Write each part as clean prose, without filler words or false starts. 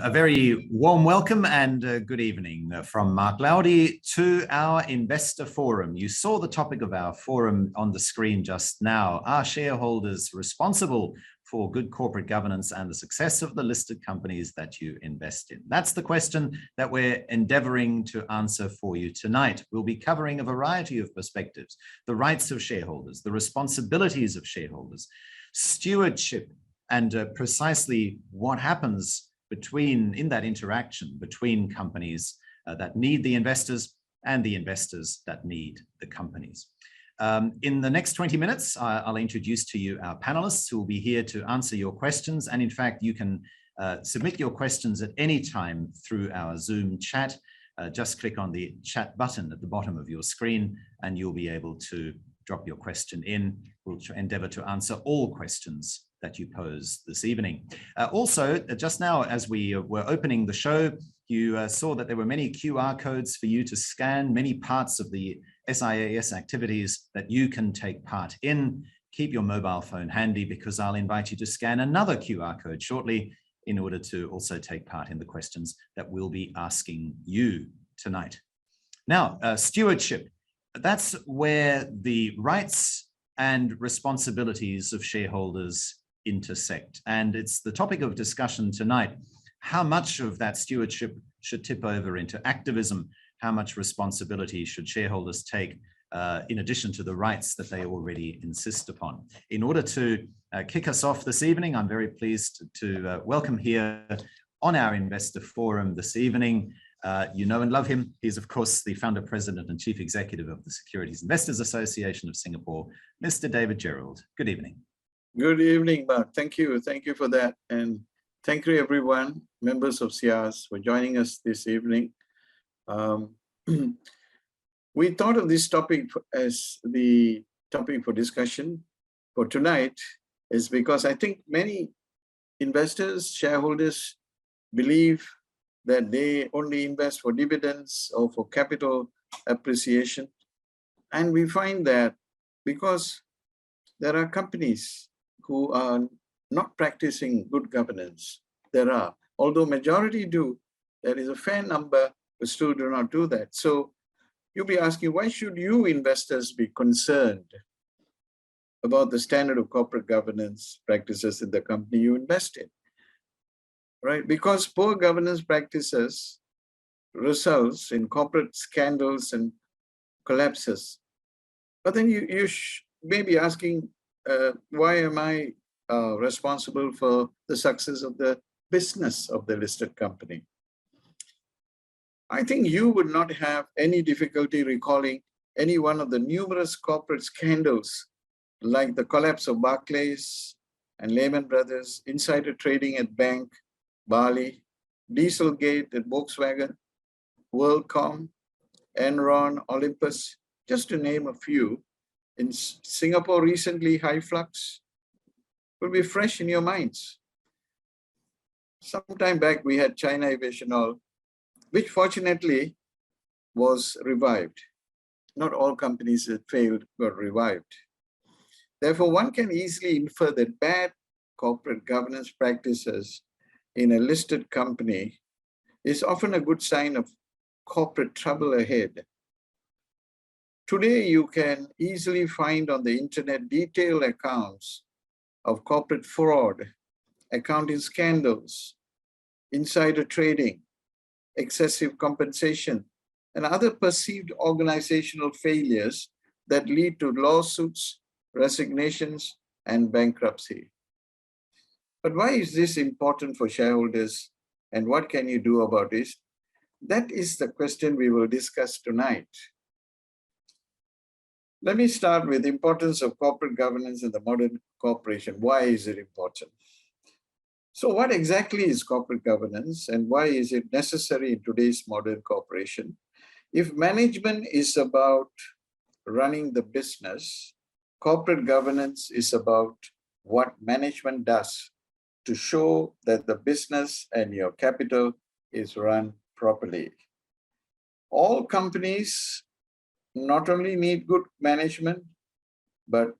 A very warm welcome and good evening from Mark Laudy to our Investor Forum. You saw the topic of our forum on the screen just now. Are shareholders responsible for good corporate governance and the success of the listed companies that you invest in? That's the question that we're endeavoring to answer for you tonight. We'll be covering a variety of perspectives: the rights of shareholders, the responsibilities of shareholders, stewardship, and precisely what happens in that interaction between companies that need the investors and the investors that need the companies. In the next 20 minutes, I'll introduce to you our panelists who will be here to answer your questions. And in fact, you can submit your questions at any time through our Zoom chat. Just click on the chat button at the bottom of your screen and you'll be able to drop your question in. We'll endeavor to answer all questions that you pose this evening. Also, just now, as we were opening the show, you saw that there were many QR codes for you to scan, many parts of the SIAS activities that you can take part in. Keep your mobile phone handy because I'll invite you to scan another QR code shortly in order to also take part in the questions that we'll be asking you tonight. Now, stewardship. That's where the rights and responsibilities of shareholders intersect. And it's the topic of discussion tonight. How much of that stewardship should tip over into activism? How much responsibility should shareholders take in addition to the rights that they already insist upon? In order to kick us off this evening, I'm very pleased to welcome here on our Investor Forum this evening. You know and love him. He's, of course, the founder, president, and chief executive of the Securities Investors Association of Singapore, Mr. David Gerald. Good evening. Good evening, Mark. Thank you. Thank you for that. And thank you, everyone, members of SIAS, for joining us this evening. We thought of this topic as the topic for discussion for tonight is because I think many investors, shareholders believe that they only invest for dividends or for capital appreciation. And we find that because there are companies who are not practicing good governance, although majority do, there is a fair number who still do not do that. So you'll be asking, why should you investors be concerned about the standard of corporate governance practices in the company you invest in? Right? Because poor governance practices results in corporate scandals and collapses. But then you may be asking, why am I responsible for the success of the business of the listed company? I think you would not have any difficulty recalling any one of the numerous corporate scandals like the collapse of Barclays and Lehman Brothers, insider trading at Bank, Bali, Dieselgate at Volkswagen, WorldCom, Enron, Olympus, just to name a few. In Singapore recently, High Flux will be fresh in your minds. Sometime back, we had China Aviation Oil, which fortunately was revived. Not all companies that failed got revived. Therefore, one can easily infer that bad corporate governance practices in a listed company is often a good sign of corporate trouble ahead. Today, you can easily find on the internet detailed accounts of corporate fraud, accounting scandals, insider trading, excessive compensation, and other perceived organizational failures that lead to lawsuits, resignations, and bankruptcy. But why is this important for shareholders, and what can you do about this? That is the question we will discuss tonight. Let me start with the importance of corporate governance in the modern corporation. Why is it important? So what exactly is corporate governance and why is it necessary in today's modern corporation? If management is about running the business, corporate governance is about what management does to show that the business and your capital is run properly. All companies not only need good management, but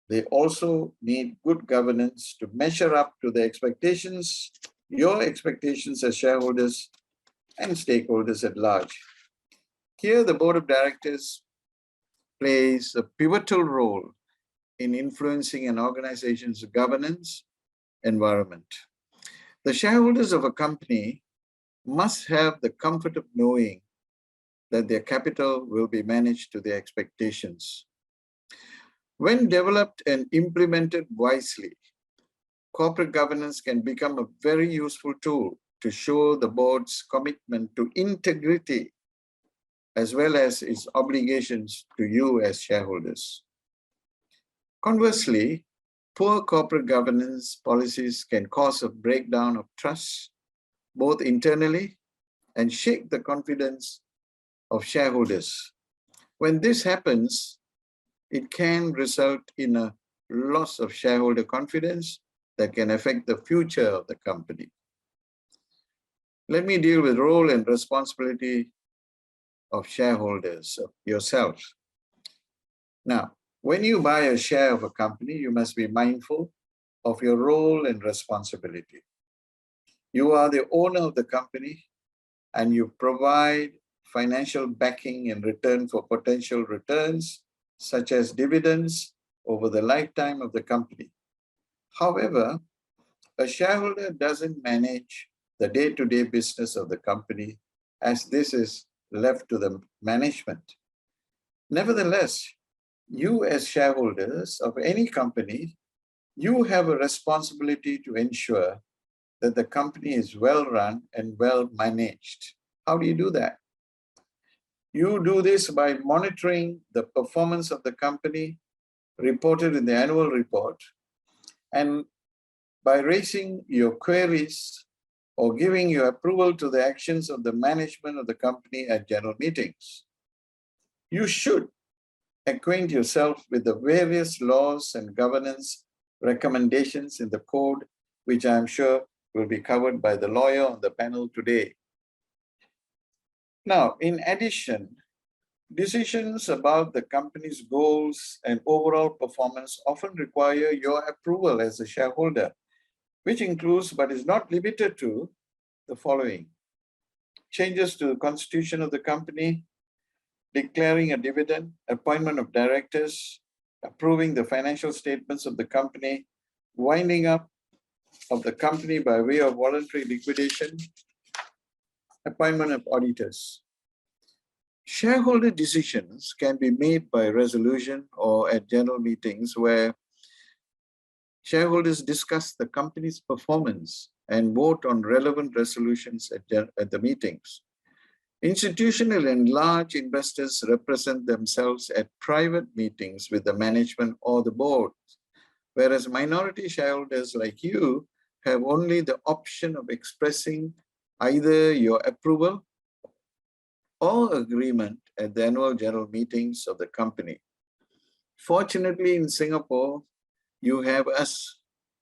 they also need good governance to measure up to the expectations your expectations as shareholders and stakeholders at large. Here, the board of directors plays a pivotal role in influencing an organization's governance environment. The shareholders of a company must have the comfort of knowing that their capital will be managed to their expectations. When developed and implemented wisely, corporate governance can become a very useful tool to show the board's commitment to integrity as well as its obligations to you as shareholders. Conversely, poor corporate governance policies can cause a breakdown of trust, both internally and shake the confidence of shareholders. When this happens, it can result in a loss of shareholder confidence that can affect the future of the company. Let me deal with role and responsibility of shareholders, of yourself. Now, when you buy a share of a company, you must be mindful of your role and responsibility. You are the owner of the company and you provide financial backing in return for potential returns, such as dividends over the lifetime of the company. However, a shareholder doesn't manage the day-to-day business of the company, as this is left to the management. Nevertheless, you as shareholders of any company, you have a responsibility to ensure that the company is well run and well managed. How do you do that? You do this by monitoring the performance of the company reported in the annual report, and by raising your queries or giving your approval to the actions of the management of the company at general meetings. You should acquaint yourself with the various laws and governance recommendations in the code, which I'm sure will be covered by the lawyer on the panel today. Now, in addition, decisions about the company's goals and overall performance often require your approval as a shareholder, which includes but is not limited to the following: changes to the constitution of the company, declaring a dividend, appointment of directors, approving the financial statements of the company, winding up of the company by way of voluntary liquidation, appointment of auditors. Shareholder decisions can be made by resolution or at general meetings where shareholders discuss the company's performance and vote on relevant resolutions at the meetings. Institutional and large investors represent themselves at private meetings with the management or the board, whereas minority shareholders like you have only the option of expressing either your approval or agreement at the annual general meetings of the company. Fortunately, in Singapore, you have us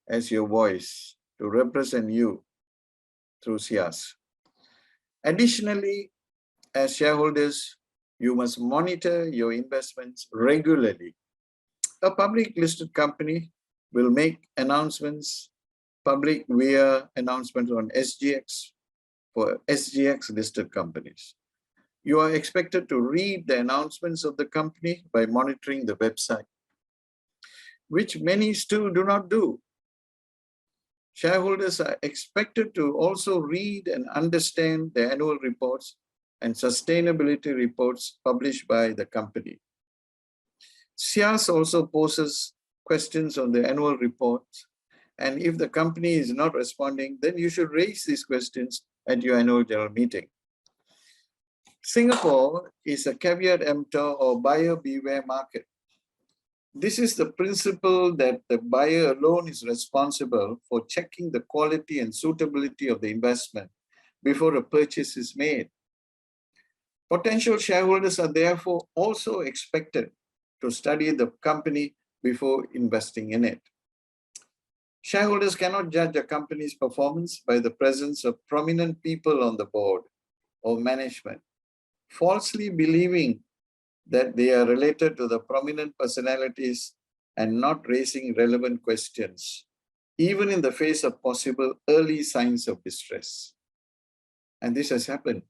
as your voice to represent you through SIAS. Additionally, as shareholders, you must monitor your investments regularly. A public listed company will make announcements public via announcements on SGX for SGX listed companies. You are expected to read the announcements of the company by monitoring the website, which many still do not do. Shareholders are expected to also read and understand the annual reports and sustainability reports published by the company. SIAS also poses questions on the annual reports, and if the company is not responding, then you should raise these questions at your annual general meeting. Singapore is a caveat emptor or buyer beware market. This is the principle that the buyer alone is responsible for checking the quality and suitability of the investment before a purchase is made. Potential shareholders are therefore also expected to study the company before investing in it. Shareholders cannot judge a company's performance by the presence of prominent people on the board or management, falsely believing that they are related to the prominent personalities and not raising relevant questions. even in the face of possible early signs of distress. And this has happened.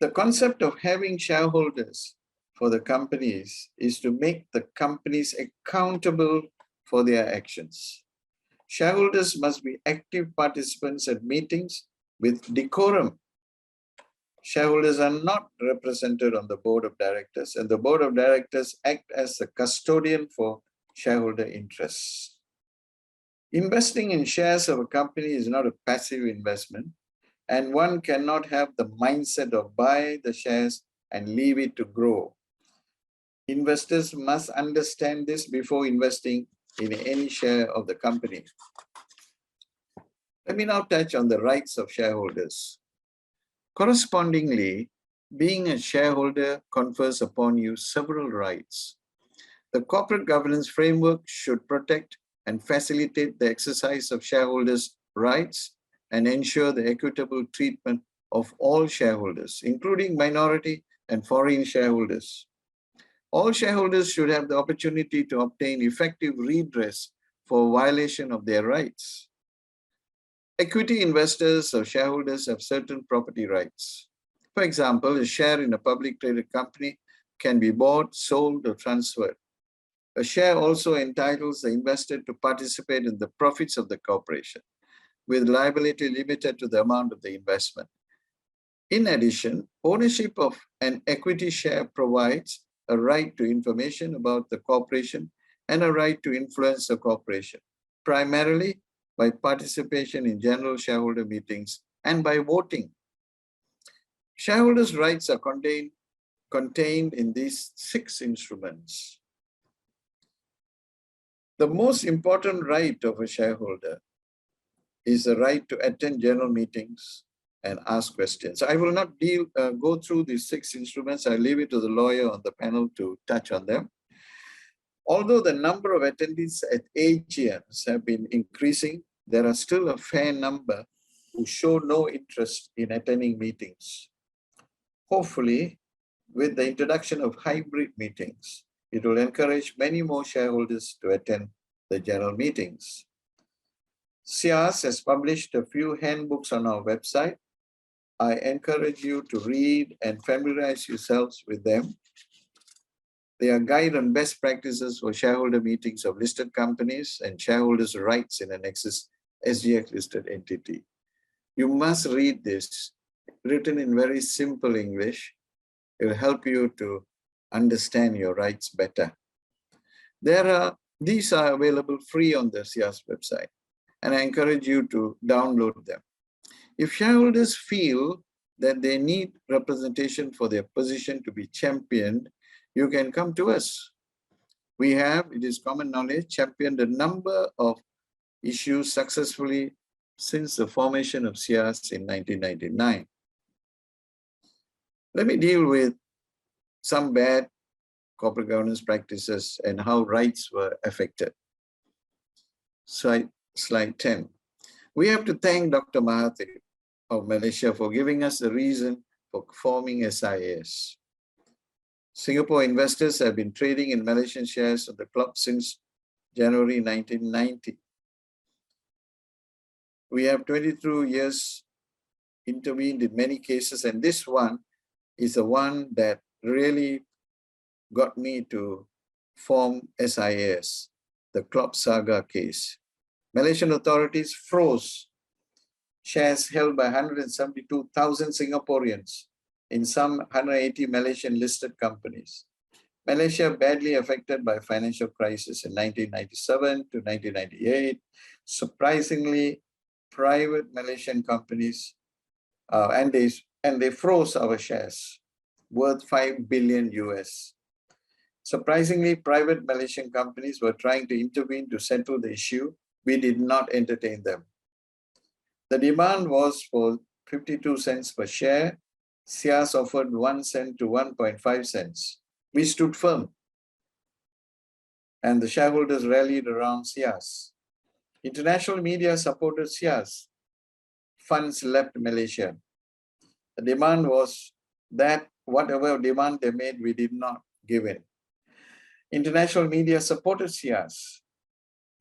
The concept of having shareholders for the companies is to make the companies accountable for their actions. Shareholders must be active participants at meetings with decorum. Shareholders are not represented on the board of directors, and the board of directors act as the custodian for shareholder interests. Investing in shares of a company is not a passive investment, and one cannot have the mindset of buy the shares and leave it to grow. Investors must understand this before investing in any share of the company. Let me now touch on the rights of shareholders. Correspondingly, being a shareholder confers upon you several rights. The corporate governance framework should protect and facilitate the exercise of shareholders' rights and ensure the equitable treatment of all shareholders, including minority and foreign shareholders. All shareholders should have the opportunity to obtain effective redress for violation of their rights. Equity investors or shareholders have certain property rights. For example, a share in a public traded company can be bought, sold, or transferred. A share also entitles the investor to participate in the profits of the corporation, with liability limited to the amount of the investment. In addition, ownership of an equity share provides a right to information about the corporation and a right to influence the corporation, primarily by participation in general shareholder meetings and by voting. Shareholders' rights are contained in these 6 instruments. The most important right of a shareholder is the right to attend general meetings and ask questions. I will not go through these 6 instruments. I leave it to the lawyer on the panel to touch on them. Although the number of attendees at AGMs have been increasing, there are still a fair number who show no interest in attending meetings. Hopefully, with the introduction of hybrid meetings, it will encourage many more shareholders to attend the general meetings. SIAS has published a few handbooks on our website. I encourage you to read and familiarize yourselves with them. They are guide on best practices for shareholder meetings of listed companies and shareholders' rights in an SGX listed entity. You must read this, written in very simple English. It will help you to understand your rights better. These are available free on the SIAS website, and I encourage you to download them. If shareholders feel that they need representation for their position to be championed, you can come to us. We have, it is common knowledge, championed a number of issues successfully since the formation of SIAS in 1999. Let me deal with some bad corporate governance practices and how rights were affected. Slide 10. We have to thank Dr. Mahathir of Malaysia for giving us the reason for forming SIAS. Singapore investors have been trading in Malaysian shares of the club since January 1990. We have 22 years intervened in many cases, and this one is the one that really got me to form SIAS, the Club Saga case. Malaysian authorities froze shares held by 172,000 Singaporeans in some 180 Malaysian listed companies. Malaysia badly affected by financial crisis in 1997 to 1998. Surprisingly, private Malaysian companies, and they froze our shares worth $5 billion US. Surprisingly, private Malaysian companies were trying to intervene to settle the issue. We did not entertain them. The demand was for 52 cents per share. SIAS offered 1 cent to 1.5 cents. We stood firm, and the shareholders rallied around SIAS. International media supported SIAS. Funds left Malaysia. The demand was that whatever demand they made, we did not give in. International media supported SIAS.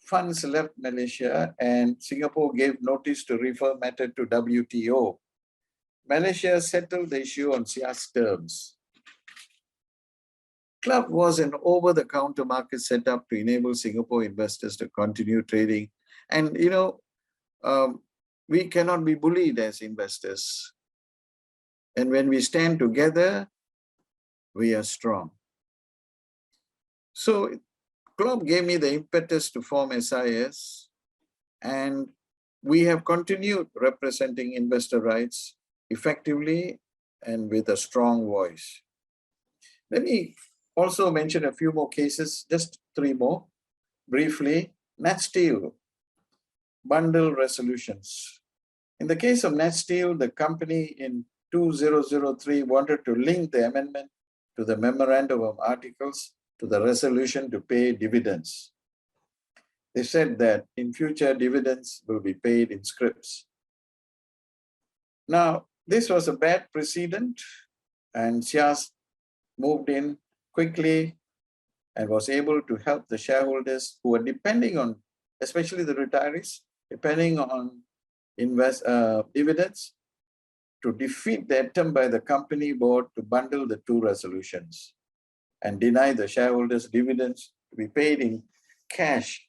funds left Malaysia and Singapore gave notice to refer matter to WTO. Malaysia settled the issue on SIAS terms. Club was an over-the-counter market set up to enable Singapore investors to continue trading. And, we cannot be bullied as investors. And when we stand together, we are strong. So Club gave me the impetus to form SIAS, and we have continued representing investor rights effectively and with a strong voice. Let me also mention a few more cases, just 3 more, briefly. Nat Steel, bundle resolutions. In the case of Nat Steel, the company in 2003 wanted to link the amendment to the Memorandum of Articles to the resolution to pay dividends. They said that in future dividends will be paid in scrips. Now, this was a bad precedent, and SIAS moved in quickly and was able to help the shareholders who were depending on, especially the retirees, depending on dividends, to defeat the attempt by the company board to bundle the 2 resolutions and deny the shareholders dividends to be paid in cash.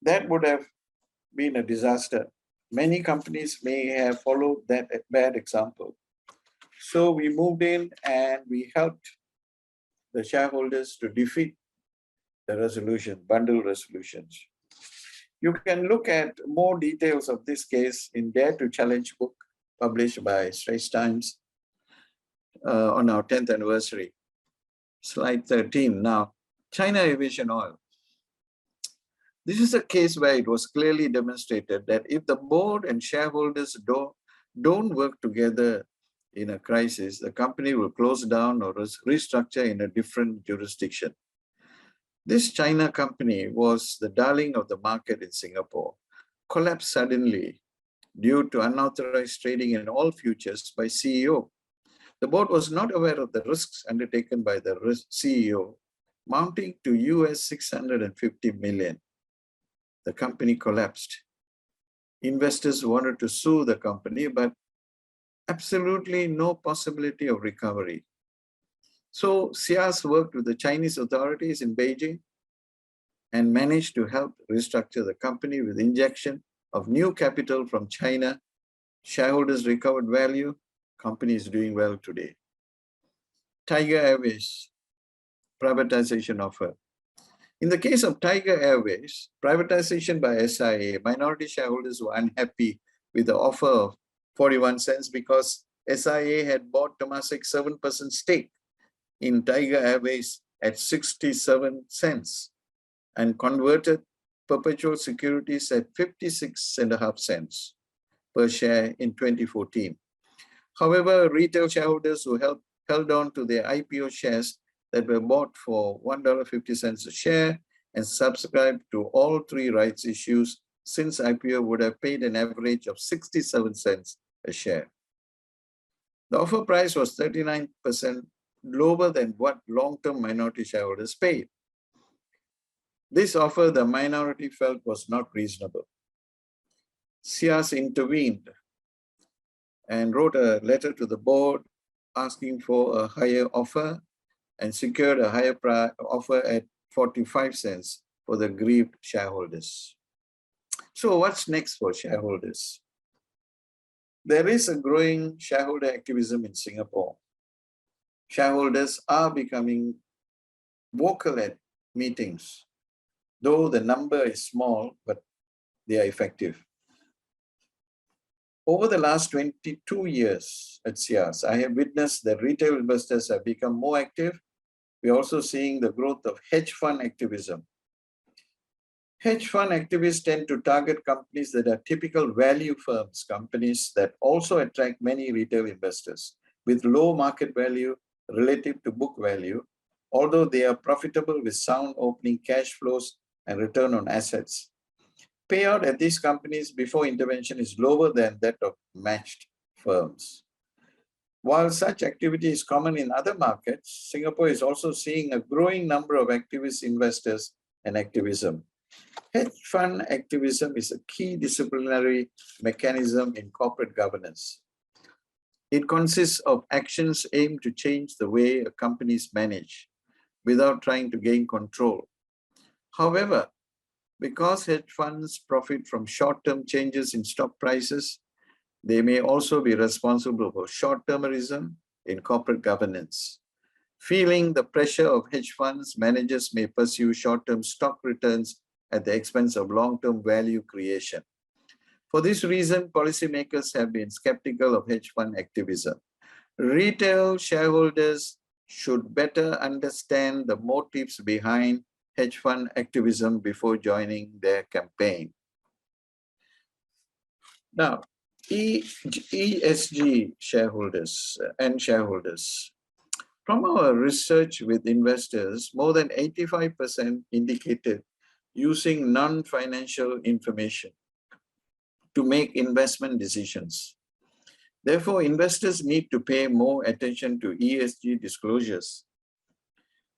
That would have been a disaster. Many companies may have followed that bad example. So we moved in and we helped the shareholders to defeat the resolution, bundle resolutions. You can look at more details of this case in Dare to Challenge book published by Straits Times on our 10th anniversary. Slide 13. Now, China Aviation Oil. This is a case where it was clearly demonstrated that if the board and shareholders don't work together in a crisis, the company will close down or restructure in a different jurisdiction. This China company was the darling of the market in Singapore, collapsed suddenly due to unauthorized trading in all futures by CEO. The board was not aware of the risks undertaken by the CEO, mounting to US $650 million. The company collapsed. Investors wanted to sue the company, but absolutely no possibility of recovery. So SIAS worked with the Chinese authorities in Beijing and managed to help restructure the company with injection of new capital from China. Shareholders recovered value. Company is doing well today. Tiger Airways, privatization offer. In the case of Tiger Airways, privatization by SIA, minority shareholders were unhappy with the offer of 41 cents because SIA had bought Temasek's 7% stake in Tiger Airways at 67 cents and converted perpetual securities at 56.5 cents per share in 2014. However, retail shareholders who held on to their IPO shares that were bought for $1.50 a share and subscribed to all 3 rights issues since IPO would have paid an average of 67 cents a share. The offer price was 39% lower than what long-term minority shareholders paid. This offer the minority felt was not reasonable. SIAS intervened and wrote a letter to the board asking for a higher offer and secured a higher offer at 45 cents for the aggrieved shareholders. So what's next for shareholders? There is a growing shareholder activism in Singapore. Shareholders are becoming vocal at meetings, though the number is small, but they are effective. Over the last 22 years at SIAS, I have witnessed that retail investors have become more active. We're also seeing the growth of hedge fund activism. Hedge fund activists tend to target companies that are typical value firms, companies that also attract many retail investors with low market value relative to book value, although they are profitable with sound opening cash flows and return on assets. Payout at these companies before intervention is lower than that of matched firms. While such activity is common in other markets, Singapore is also seeing a growing number of activist investors and activism. Hedge fund activism is a key disciplinary mechanism in corporate governance. It consists of actions aimed to change the way a company is managed without trying to gain control. However, because hedge funds profit from short-term changes in stock prices, they may also be responsible for short-termism in corporate governance. Feeling the pressure of hedge funds, managers may pursue short-term stock returns at the expense of long-term value creation. For this reason, policymakers have been skeptical of hedge fund activism. Retail shareholders should better understand the motives behind hedge fund activism before joining their campaign. Now, ESG shareholders. From our research with investors, more than 85% indicated using non-financial information to make investment decisions. Therefore, investors need to pay more attention to ESG disclosures.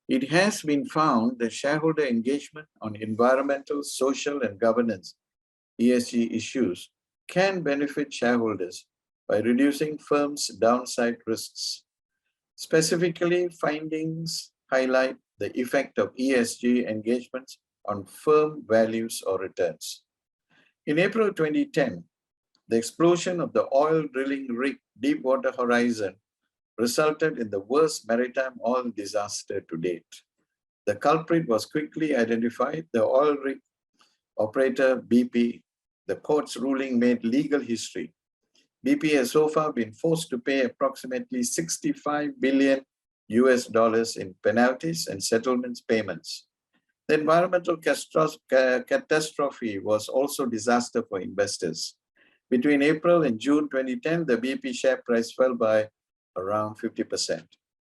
It has been found that shareholder engagement on environmental, social, and governance ESG issues can benefit shareholders by reducing firms' downside risks. Specifically, findings highlight the effect of ESG engagements on firm values or returns. In April 2010, the explosion of the oil drilling rig Deepwater Horizon resulted in the worst maritime oil disaster to date. The culprit was quickly identified, the oil rig operator BP. The court's ruling made legal history. BP has so far been forced to pay approximately $65 billion in penalties and settlements payments. The environmental catastrophe was also a disaster for investors. Between April and June 2010, the BP share price fell by around 50%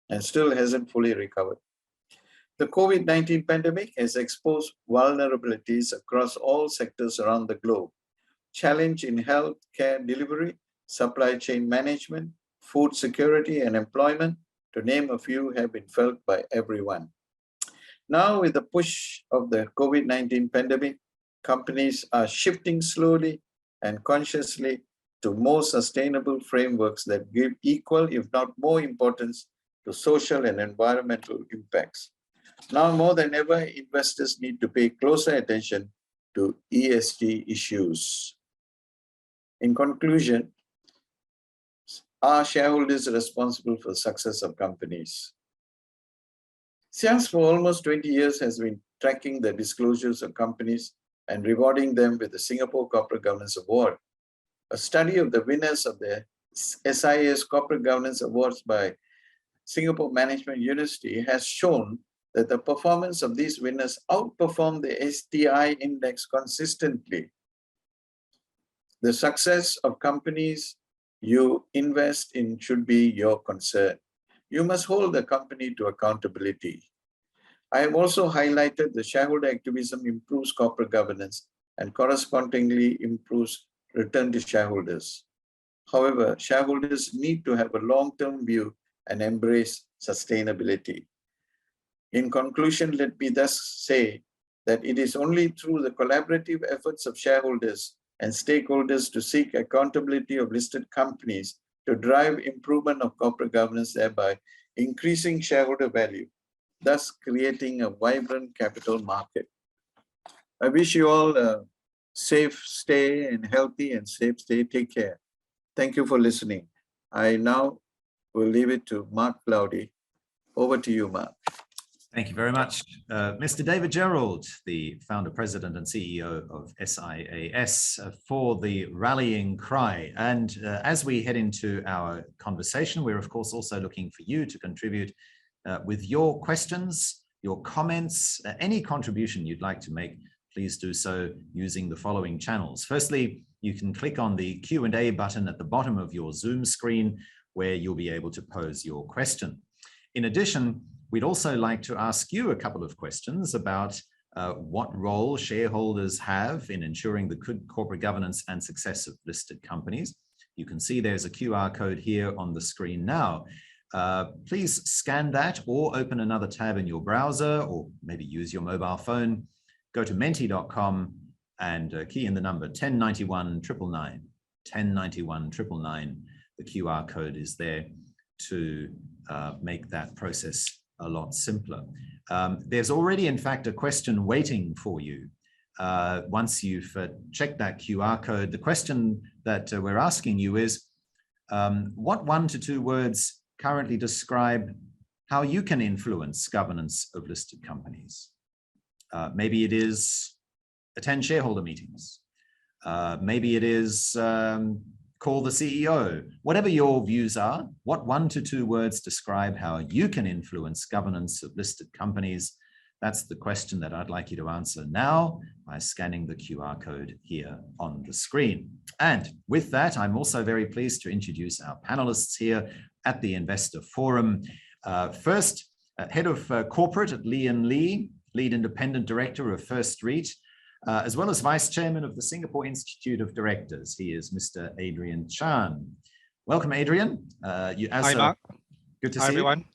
and still hasn't fully recovered. The COVID-19 pandemic has exposed vulnerabilities across all sectors around the globe. Challenge in health care delivery, supply chain management, food security, and employment, to name a few, have been felt by everyone. Now, with the push of the COVID-19 pandemic, companies are shifting slowly and consciously to more sustainable frameworks that give equal, if not more, importance to social and environmental impacts. Now more than ever, investors need to pay closer attention to ESG issues. In conclusion, are shareholders responsible for the success of companies? SIAS for almost 20 years has been tracking the disclosures of companies and rewarding them with the Singapore Corporate Governance Award. A study of the winners of the SIAS Corporate Governance Awards by Singapore Management University has shown that the performance of these winners outperformed the STI index consistently. The success of companies you invest in should be your concern. You must hold the company to accountability. I have also highlighted the shareholder activism improves corporate governance and correspondingly improves return to shareholders. However, shareholders need to have a long-term view and embrace sustainability. In conclusion, let me thus say that it is only through the collaborative efforts of shareholders and stakeholders to seek accountability of listed companies to drive improvement of corporate governance, thereby increasing shareholder value, thus creating a vibrant capital market. I wish you all a safe stay and healthy and safe stay. Take care. Thank you for listening. I now will leave it to Mark Cloudy. Over to you, Mark. Thank you very much. Mr. David Gerald, the founder, president, and CEO of SIAS, for the rallying cry. And as we head into our conversation, we're of course also looking for you to contribute with your questions, your comments, any contribution you'd like to make. Please do so using the following channels. Firstly, you can click on the Q&A button at the bottom of your Zoom screen, where you'll be able to pose your question. In addition, we'd also like to ask you a couple of questions about what role shareholders have in ensuring the good corporate governance and success of listed companies. You can see there's a QR code here on the screen now. Please scan that or open another tab in your browser, or maybe use your mobile phone go to menti.com and key in the number 1091-999, 1091-999. The QR code is there to make that process a lot simpler. There's already, in fact, a question waiting for you. Once you've checked that QR code, the question that we're asking you is, what 1 to 2 words currently describe how you can influence governance of listed companies? Maybe it is attend shareholder meetings. Maybe it is call the CEO. Whatever your views are, what 1 to 2 words describe how you can influence governance of listed companies? That's the question that I'd like you to answer now by scanning the QR code here on the screen. And with that, I'm also very pleased to introduce our panelists here at the Investor Forum. First, Head of Corporate at Lee & Lee, Lead Independent Director of First REIT, as well as Vice Chairman of the Singapore Institute of Directors. He is Mr. Adrian Chan. Welcome, Adrian. Hi, Mark. Good to see everyone. You.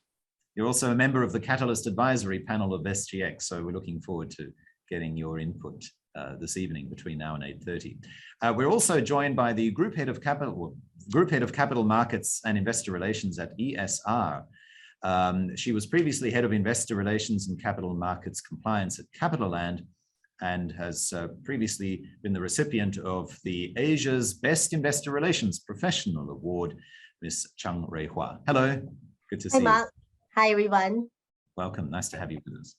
You're also a member of the Catalyst Advisory Panel of SGX, so we're looking forward to getting your input this evening between now and 8:30. We're also joined by the Group Head of Capital Markets and Investor Relations at ESR. She was previously Head of Investor Relations and Capital Markets Compliance at CapitaLand, and has previously been the recipient of the Asia's Best Investor Relations Professional Award, Ms. Chang Rui Hua. Hello, good to see you. Hi, Mark. Hi, everyone. Welcome, nice to have you with us.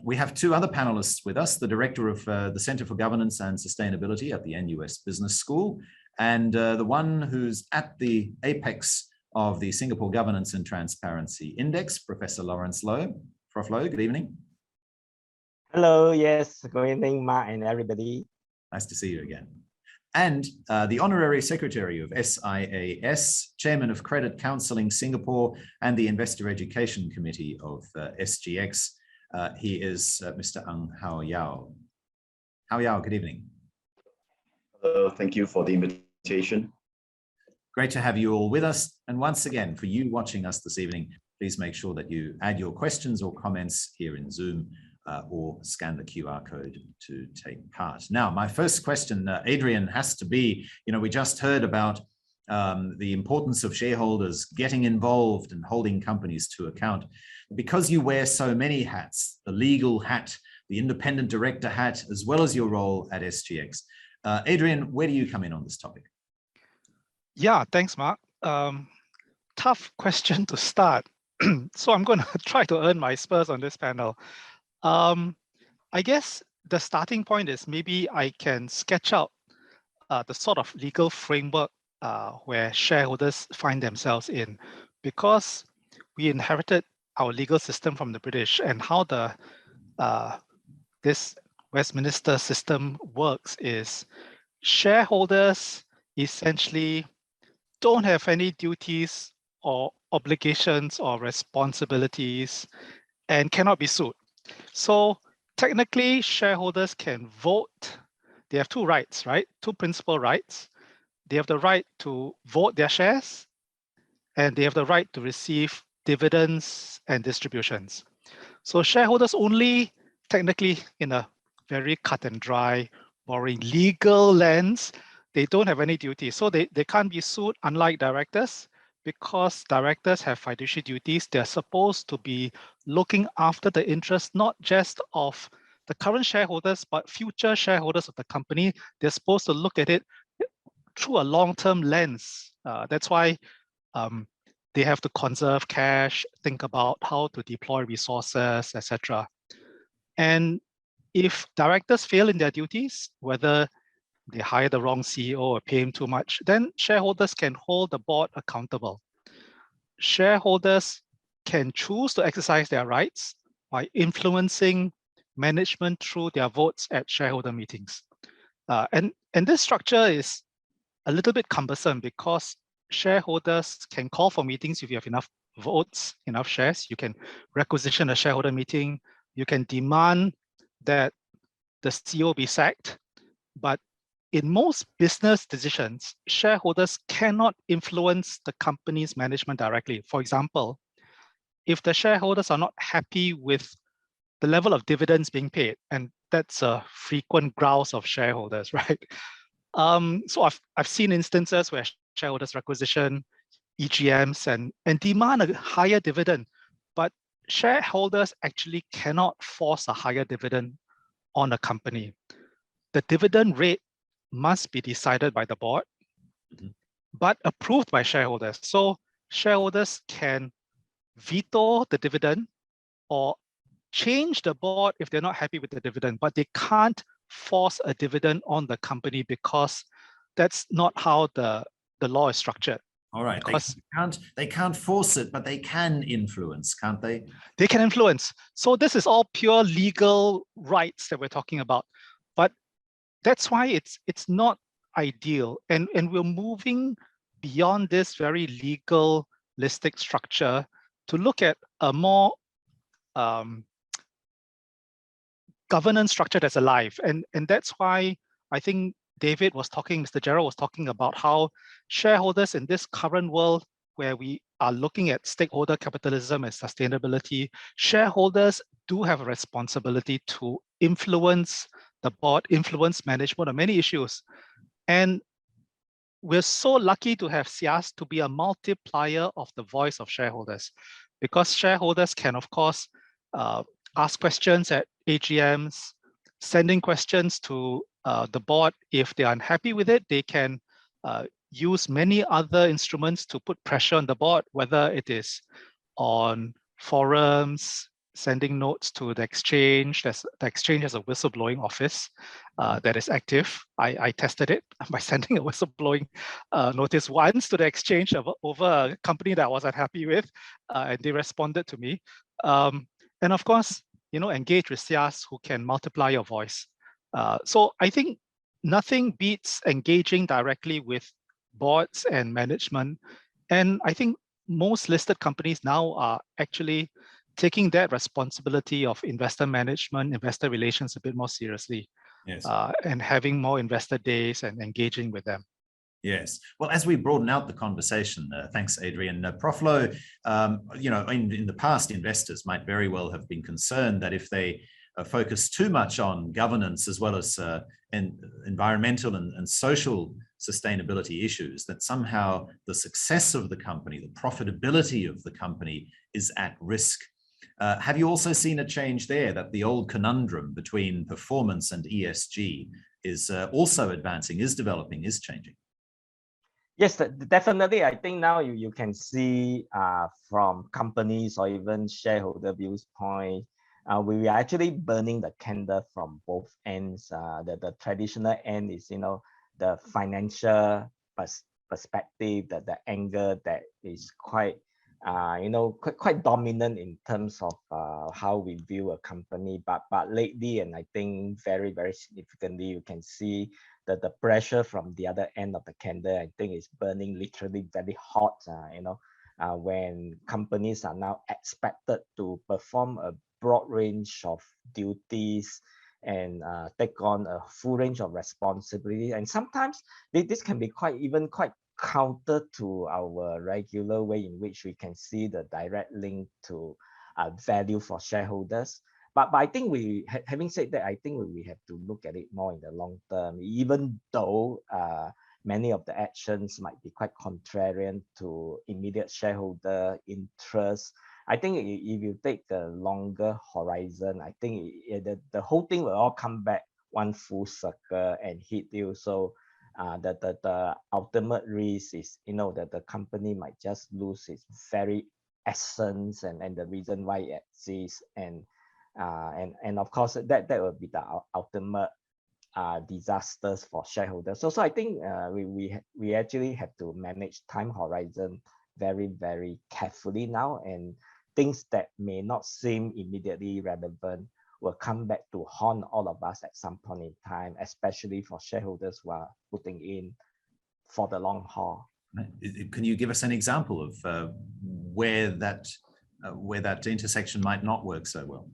We have 2 other panelists with us, the Director of the Center for Governance and Sustainability at the NUS Business School, and the one who's at the apex of the Singapore Governance and Transparency Index, Professor Lawrence Loh. Prof. Loh, good evening. Hello, yes, good evening, Mark and everybody. Nice to see you again. And the Honorary Secretary of SIAS, Chairman of Credit Counseling Singapore and the Investor Education Committee of SGX. He is Mr. Ang Hao Yao. Hao Yao, good evening. Hello, thank you for the invitation. Great to have you all with us. And once again, for you watching us this evening, please make sure that you add your questions or comments here in Zoom or scan the QR code to take part. Now, my first question, Adrian, has to be, we just heard about the importance of shareholders getting involved and holding companies to account. Because you wear so many hats, the legal hat, the independent director hat, as well as your role at SGX. Adrian, where do you come in on this topic? Yeah, thanks, Mark. Tough question to start. So I'm going to try to earn my spurs on this panel. I guess the starting point is maybe I can sketch out the sort of legal framework where shareholders find themselves in, because we inherited our legal system from the British, and how the this Westminster system works is shareholders essentially don't have any duties or obligations or responsibilities and cannot be sued. So technically, shareholders can vote. They have 2 rights, right? 2 principal rights. They have the right to vote their shares, and they have the right to receive dividends and distributions. So shareholders only, technically, in a very cut and dry, boring legal lens, they don't have any duty. So they can't be sued, unlike directors, because directors have fiduciary duties. They're supposed to be looking after the interests, not just of the current shareholders, but future shareholders of the company. They're supposed to look at it through a long-term lens. That's why they have to conserve cash, think about how to deploy resources, etc. And if directors fail in their duties, whether they hire the wrong CEO or pay him too much, then shareholders can hold the board accountable. Shareholders can choose to exercise their rights by influencing management through their votes at shareholder meetings. And this structure is a little bit cumbersome because shareholders can call for meetings if you have enough votes, enough shares. You can requisition a shareholder meeting. You can demand that the CEO be sacked. But in most business decisions, shareholders cannot influence the company's management directly. For example, if the shareholders are not happy with the level of dividends being paid, and that's a frequent grouse of shareholders, right? So I've seen instances where shareholders requisition EGMs and demand a higher dividend, but shareholders actually cannot force a higher dividend on a company. The dividend rate must be decided by the board, but approved by shareholders. So shareholders can veto the dividend or change the board if they're not happy with the dividend, but they can't force a dividend on the company because that's not how the law is structured. All right, they can't force it, but they can influence, can't they? They can influence. So this is all pure legal rights that we're talking about. But that's why it's not ideal. And we're moving beyond this very legalistic structure to look at a more governance structure that's alive. And that's why I think Mr. Gerald was talking about how shareholders in this current world where we are looking at stakeholder capitalism and sustainability, shareholders do have a responsibility to influence the board, influence management on many issues. And we're so lucky to have SIAS to be a multiplier of the voice of shareholders, because shareholders can, of course, ask questions at AGMs, sending questions to the board. If they're unhappy with it, they can use many other instruments to put pressure on the board, whether it is on forums, sending notes to the exchange. The exchange has a whistleblowing office that is active. I tested it by sending a whistleblowing notice once to the exchange over a company that I was unhappy with, and they responded to me. And of course, engage with SIAS who can multiply your voice. So I think nothing beats engaging directly with boards and management. And I think most listed companies now are actually taking that responsibility of investor management, investor relations a bit more seriously. Yes. And having more investor days and engaging with them. Yes. Well, as we broaden out the conversation, thanks, Adrian. Prof. Loh, in the past, investors might very well have been concerned that if they focus too much on governance as well as environmental and social sustainability issues, that somehow the success of the company, the profitability of the company is at risk. Have you also seen a change there, that the old conundrum between performance and ESG is also advancing, is developing, is changing? Yes, definitely. I think now you can see from companies or even shareholder viewpoint, we are actually burning the candle from both ends. The traditional end is, the financial perspective, that the angle that is quite dominant in terms of how we view a company. But lately, and I think very, very significantly, you can see that the pressure from the other end of the candle, I think, is burning literally very hot. When companies are now expected to perform a broad range of duties and take on a full range of responsibility, and sometimes this can be quite counter to our regular way in which we can see the direct link to value for shareholders. But I think having said that, I think we have to look at it more in the long term, even though many of the actions might be quite contrarian to immediate shareholder interests. I think if you take the longer horizon, I think the whole thing will all come back one full circle and hit you. So the ultimate risk is, that the company might just lose its very essence and the reason why it exists. And of course, that will be the ultimate disasters for shareholders. So I think we actually have to manage time horizon very, very carefully now, and things that may not seem immediately relevant will come back to haunt all of us at some point in time, especially for shareholders who are putting in for the long haul. Can you give us an example of where that intersection might not work so well?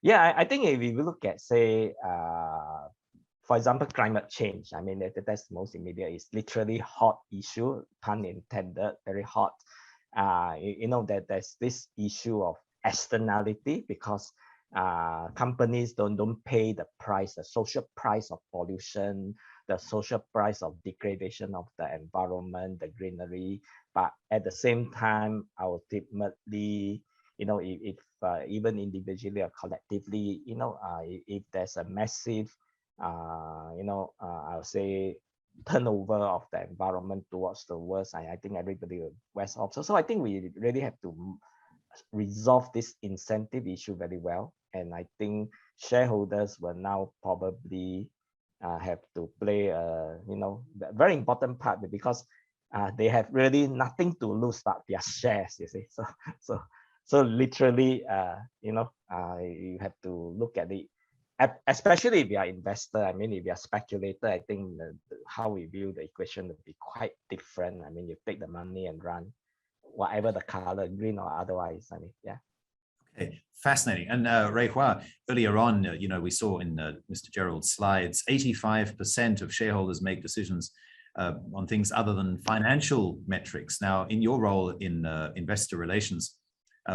Yeah, I think if we look at, say, for example, climate change, I mean, that's the most immediate. It's literally hot issue, pun intended, very hot. That there's this issue of externality, because companies don't pay the price, the social price of pollution, the social price of degradation of the environment, the greenery. But at the same time, ultimately, if even individually or collectively, if there's a massive, I'll say, turnover of the environment towards the worst, I think everybody will west off. So I think we really have to resolve this incentive issue very well. And I think shareholders will now probably have to play a very important part, because they have really nothing to lose but their shares, you see. So literally, you have to look at it, especially if you are investor. I mean, if you are speculator, I think how we view the equation would be quite different. I mean, you take the money and run, whatever the color, green or otherwise. I mean, yeah. Okay, fascinating. And Rui Hua, earlier on, we saw in Mr. Gerald's slides, 85% of shareholders make decisions on things other than financial metrics. Now, in your role in investor relations,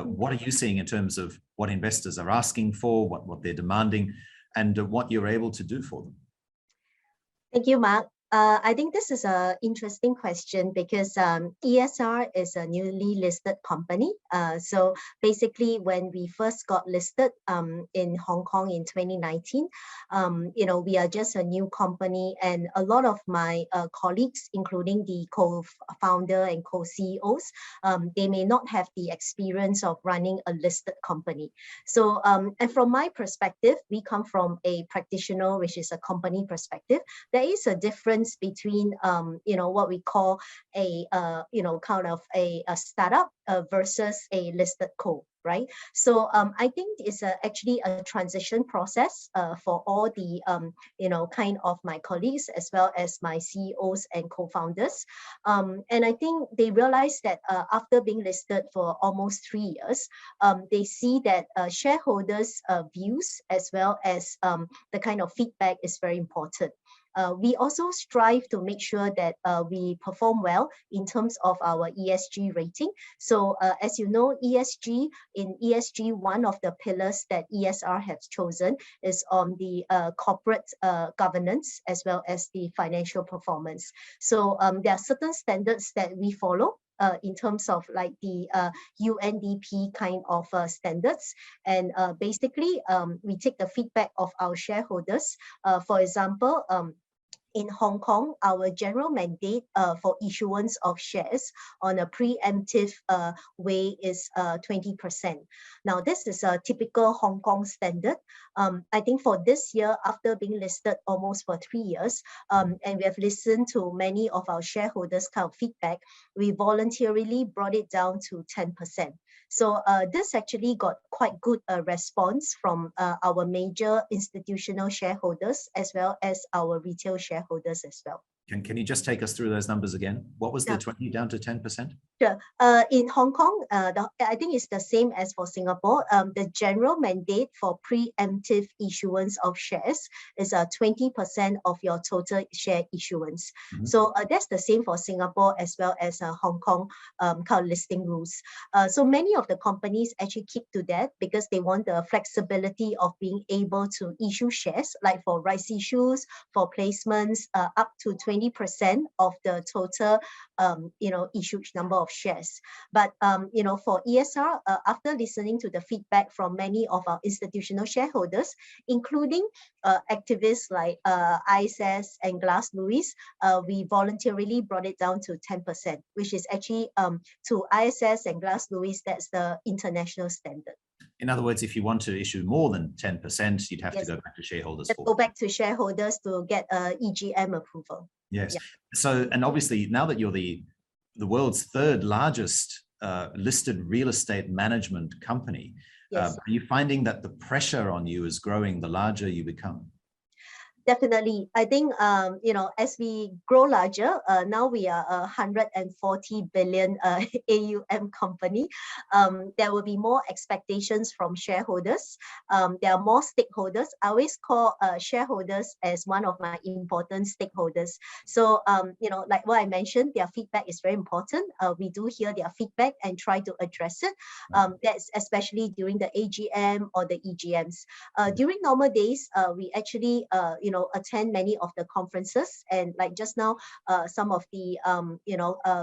what are you seeing in terms of what investors are asking for, what they're demanding, and what you're able to do for them? Thank you, Mark. I think this is an interesting question because ESR is a newly listed company. So basically, when we first got listed in Hong Kong in 2019, we are just a new company, and a lot of my colleagues, including the co-founder and co-CEOs, they may not have the experience of running a listed company. So, and from my perspective, we come from a practitioner, which is a company perspective. There is a difference between what we call a kind of a startup versus a listed co, right? So I think it's actually a transition process for all the kind of my colleagues as well as my CEOs and co-founders, and I think they realize that after being listed for almost 3 years, they see that shareholders' views as well as the kind of feedback is very important. We also strive to make sure that we perform well in terms of our ESG rating. So as you know, in ESG, one of the pillars that ESR has chosen is on the corporate governance as well as the financial performance. So there are certain standards that we follow in terms of like the UNDP kind of standards. And basically, we take the feedback of our shareholders. For example, in Hong Kong, our general mandate for issuance of shares on a preemptive way is 20%. Now, this is a typical Hong Kong standard. I think for this year, after being listed almost for 3 years, and we have listened to many of our shareholders' kind of feedback, we voluntarily brought it down to 10%. So this actually got quite good response from our major institutional shareholders as well as our retail shareholders as well. Can you just take us through those numbers again? What was the 20 down to 10%? Sure. In Hong Kong, I think it's the same as for Singapore. The general mandate for preemptive issuance of shares is 20% of your total share issuance. Mm-hmm. So that's the same for Singapore as well as Hong Kong kind of listing rules. So many of the companies actually keep to that because they want the flexibility of being able to issue shares, like for rights issues, for placements, up to 20% of the total, issued number of shares. But, for ESR, after listening to the feedback from many of our institutional shareholders, including activists like SIAS and Glass Lewis, we voluntarily brought it down to 10%, which is actually to ISS and Glass Lewis, that's the international standard. In other words, if you want to issue more than 10%, you'd have to go back to shareholders. Go back to shareholders to get EGM approval. Yes. Yeah. So, and obviously now that you're the world's third largest listed real estate management company, yes. Are you finding that the pressure on you is growing the larger you become? Definitely. I think, as we grow larger, now we are a 140 billion AUM company. There will be more expectations from shareholders. There are more stakeholders. I always call shareholders as one of my important stakeholders. So, like what I mentioned, their feedback is very important. We do hear their feedback and try to address it. That's especially during the AGM or the EGMs. During normal days, we actually, attend many of the conferences, and like just now, some of the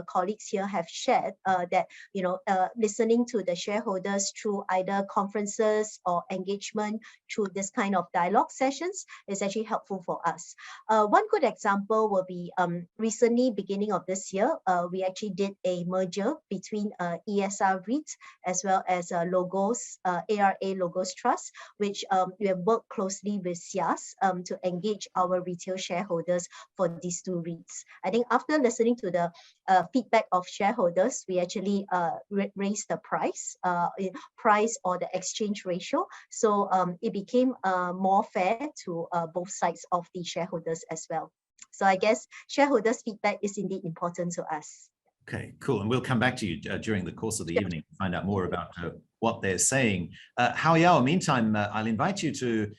colleagues here have shared that listening to the shareholders through either conferences or engagement through this kind of dialogue sessions is actually helpful for us. One good example will be recently, beginning of this year, we actually did a merger between ESR REIT as well as Logos, ARA Logos Trust, which we have worked closely with SIAS to engage our retail shareholders for these two REITs. I think after listening to the feedback of shareholders, we actually raised the price or the exchange ratio. So it became more fair to both sides of the shareholders as well. So I guess shareholders' feedback is indeed important to us. Okay, cool. And we'll come back to you during the course of the evening to find out more about what they're saying. Hao Yao, meantime, I'll invite you to,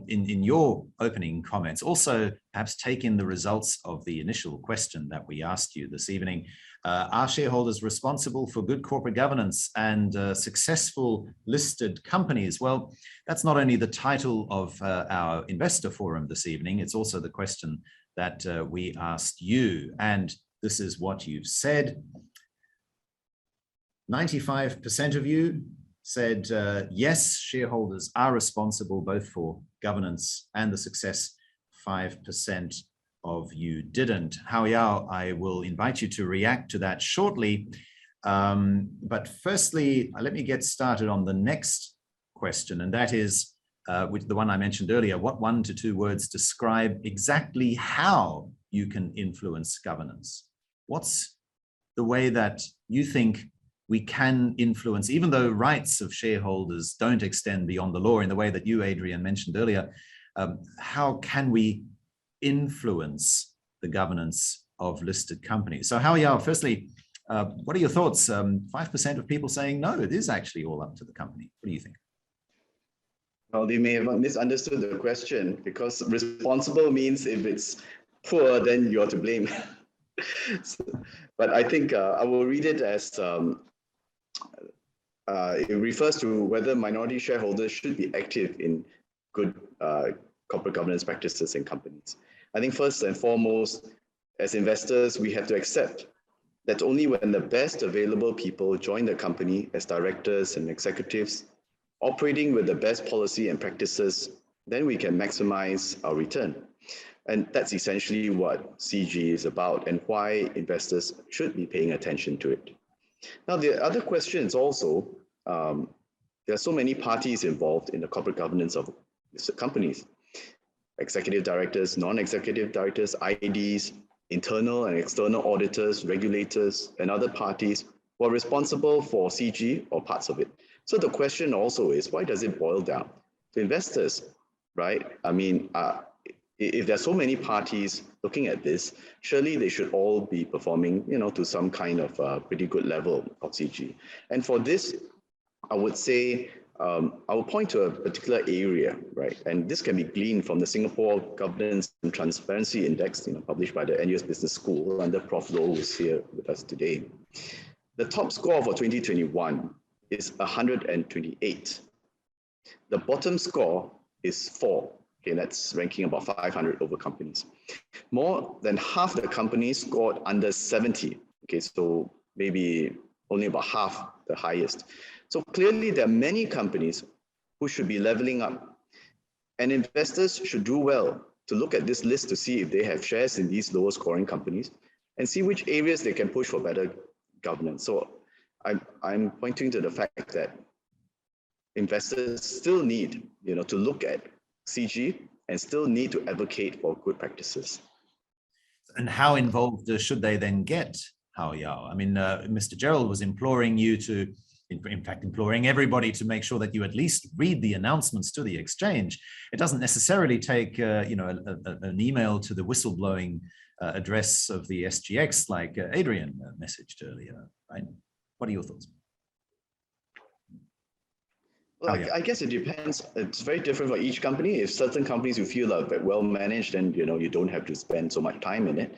in your opening comments, also perhaps take in the results of the initial question that we asked you this evening. Are shareholders responsible for good corporate governance and successful listed companies? Well, that's not only the title of our investor forum this evening, it's also the question that we asked you. And this is what you've said. 95% of you said, yes, shareholders are responsible both for governance and the success. 5% of you didn't. Hao Yao, I will invite you to react to that shortly. But firstly, let me get started on the next question, and that is with the one I mentioned earlier. What 1 to 2 words describe exactly how you can influence governance? What's the way that you think we can influence, even though rights of shareholders don't extend beyond the law in the way that you, Adrian, mentioned earlier? How can we influence the governance of listed companies? So Hao Yao, firstly, what are your thoughts? 5% of people saying, no, it is actually all up to the company. What do you think? Well, they may have misunderstood the question, because responsible means if it's poor, then you're to blame. But I think I will read it as it refers to whether minority shareholders should be active in good corporate governance practices in companies. I think first and foremost, as investors, we have to accept that only when the best available people join the company as directors and executives, operating with the best policy and practices, then we can maximize our return. And that's essentially what CG is about and why investors should be paying attention to it. Now, the other question is also, there are so many parties involved in the corporate governance of listed companies. Executive directors, non-executive directors, IDs, internal and external auditors, regulators, and other parties who are responsible for CG or parts of it. So the question also is, why does it boil down to investors, right? I mean, if there are so many parties looking at this, surely they should all be performing, to some kind of pretty good level of CG. And for this, I would say, I will point to a particular area, right? And this can be gleaned from the Singapore Governance and Transparency Index, published by the NUS Business School under Prof. Loh, who is here with us today. The top score for 2021 is 128. The bottom score is 4. Okay, that's ranking about 500 over companies. More than half the companies scored under 70. Okay, so maybe only about half the highest. So clearly there are many companies who should be leveling up, and investors should do well to look at this list to see if they have shares in these lower scoring companies and see which areas they can push for better governance. So I'm pointing to the fact that investors still need, to look at CG and still need to advocate for good practices. And how involved should they then get, Hao Yao? I mean, Mr. Gerald was imploring you to, in fact, imploring everybody to make sure that you at least read the announcements to the exchange. It doesn't necessarily take an email to the whistleblowing address of the SGX like Adrian messaged earlier, right? What are your thoughts? Well, I guess it depends. It's very different for each company. If certain companies you feel are well managed, then you don't have to spend so much time in it.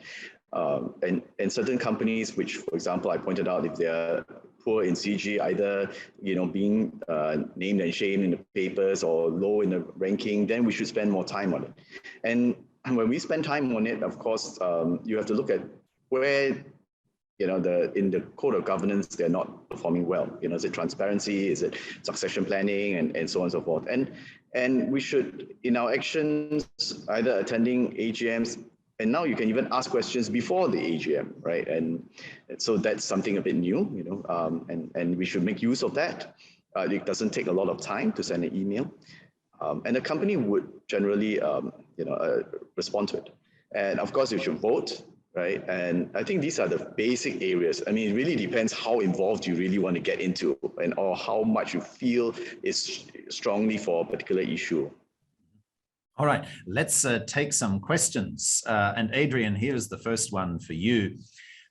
And certain companies, which, for example, I pointed out, if they're poor in CG, either being named and shamed in the papers or low in the ranking, then we should spend more time on it. And when we spend time on it, of course, you have to look at where in the code of governance they're not performing well. Is it transparency? Is it succession planning, and so on and so forth? And we should, in our actions, either attending AGMs. And now you can even ask questions before the AGM, right? And so that's something a bit new, and we should make use of that. It doesn't take a lot of time to send an email, and the company would generally, respond to it. And of course, you should vote, right? And I think these are the basic areas. I mean, it really depends how involved you really want to get into, or how much you feel is strongly for a particular issue. All right, let's take some questions. And Adrian, here's the first one for you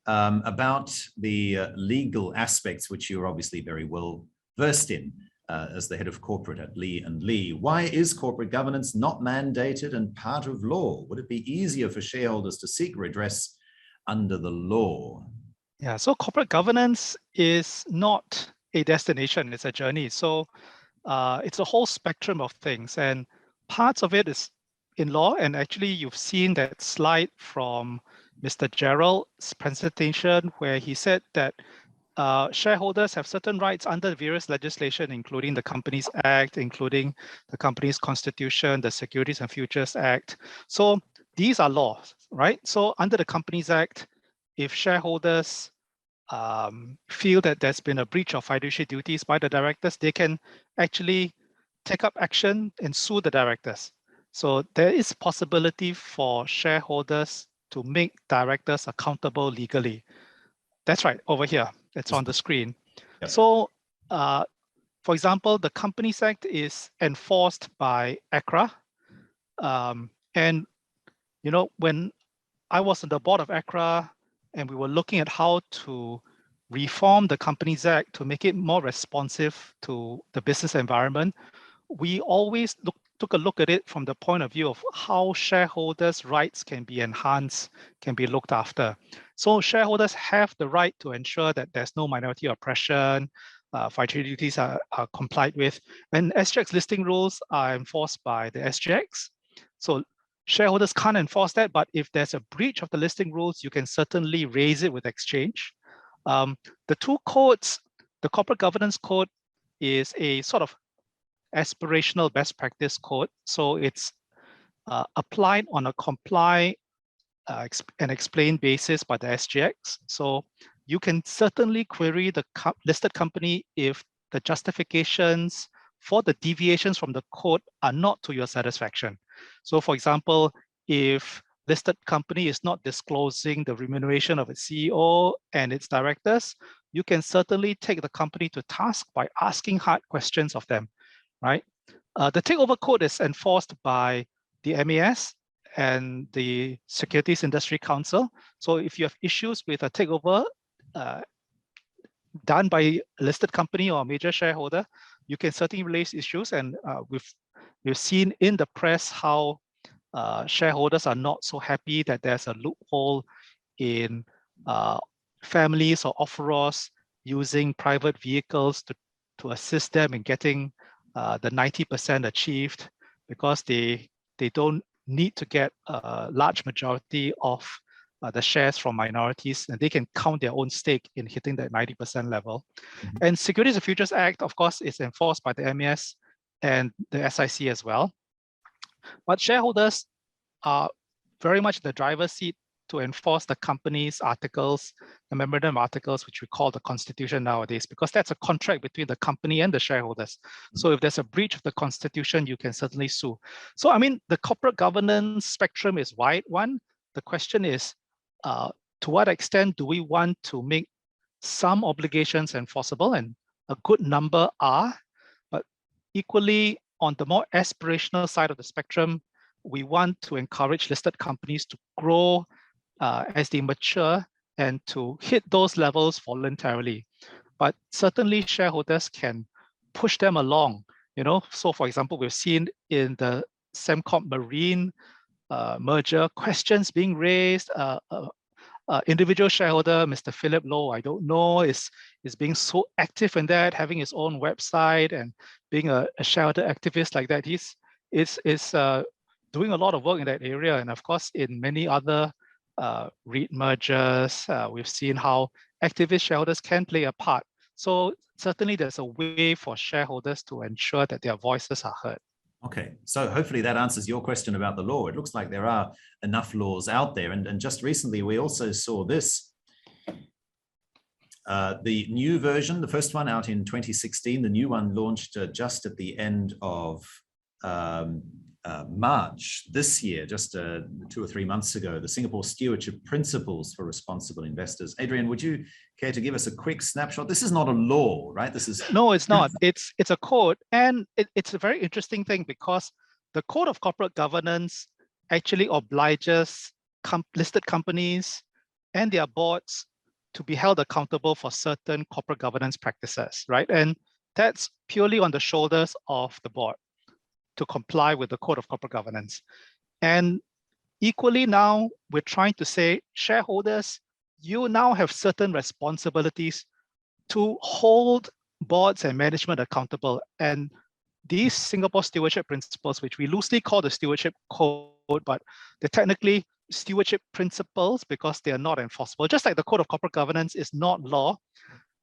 about the legal aspects, which you're obviously very well versed in as the head of corporate at Lee & Lee. Why is corporate governance not mandated and part of law? Would it be easier for shareholders to seek redress under the law? Yeah, so corporate governance is not a destination, it's a journey. So it's a whole spectrum of things, and parts of it is in law. And actually, you've seen that slide from Mr. Gerald's presentation where he said that shareholders have certain rights under various legislation, including the Companies Act, including the company's constitution, the Securities and Futures Act. So these are laws, right? So under the Companies Act, if shareholders feel that there's been a breach of fiduciary duties by the directors, they can actually take up action and sue the directors. So there is possibility for shareholders to make directors accountable legally. That's right, over here, it's on the screen. Yep. So for example, the Companies Act is enforced by ACRA. And when I was on the board of ACRA and we were looking at how to reform the Companies Act to make it more responsive to the business environment, we always took a look at it from the point of view of how shareholders' rights can be enhanced, can be looked after. So shareholders have the right to ensure that there's no minority oppression, fiduciary duties are complied with, and SGX listing rules are enforced by the SGX. So shareholders can't enforce that, but if there's a breach of the listing rules, you can certainly raise it with exchange. The two codes, the corporate governance code is a sort of aspirational best practice code. So it's applied on a comply and explain basis by the SGX. So you can certainly query the listed company if the justifications for the deviations from the code are not to your satisfaction. So for example, if listed company is not disclosing the remuneration of its CEO and its directors, you can certainly take the company to task by asking hard questions of them, right? The takeover code is enforced by the MAS and the Securities Industry Council. So if you have issues with a takeover done by a listed company or a major shareholder, you can certainly raise issues. And we've seen in the press how shareholders are not so happy that there's a loophole in families or offerors using private vehicles to assist them in getting the 90% achieved, because they don't need to get a large majority of the shares from minorities, and they can count their own stake in hitting that 90% level. Mm-hmm. And Securities and Futures Act, of course, is enforced by the MAS and the SIC as well. But shareholders are very much the driver's seat to enforce the company's articles, the memorandum articles, which we call the constitution nowadays, because that's a contract between the company and the shareholders. So if there's a breach of the constitution, you can certainly sue. So I mean, the corporate governance spectrum is wide one. The question is, to what extent do we want to make some obligations enforceable? And a good number are, but equally on the more aspirational side of the spectrum, we want to encourage listed companies to grow as they mature and to hit those levels voluntarily. But certainly shareholders can push them along. So for example, we've seen in the Sembcorp Marine merger, questions being raised. Individual shareholder, Mr. Philip Lowe, I don't know, is being so active in that, having his own website and being a shareholder activist like that. He's doing a lot of work in that area. And of course, in many other REIT mergers, we've seen how activist shareholders can play a part. So certainly there's a way for shareholders to ensure that their voices are heard. Okay, so hopefully that answers your question about the law. It looks like there are enough laws out there. And just recently, we also saw this. The new version, the first one out in 2016, the new one launched just at the end of March this year, just 2 or 3 months ago, the Singapore Stewardship Principles for Responsible Investors. Adrian, would you care to give us a quick snapshot? This is not a law, right? This is no, it's not. It's a code, and it's a very interesting thing because the Code of Corporate Governance actually obliges listed companies and their boards to be held accountable for certain corporate governance practices, right? And that's purely on the shoulders of the board to comply with the Code of Corporate Governance. And equally now, we're trying to say, shareholders, you now have certain responsibilities to hold boards and management accountable. And these Singapore Stewardship Principles, which we loosely call the Stewardship Code, but they're technically stewardship principles because they are not enforceable. Just like the Code of Corporate Governance is not law,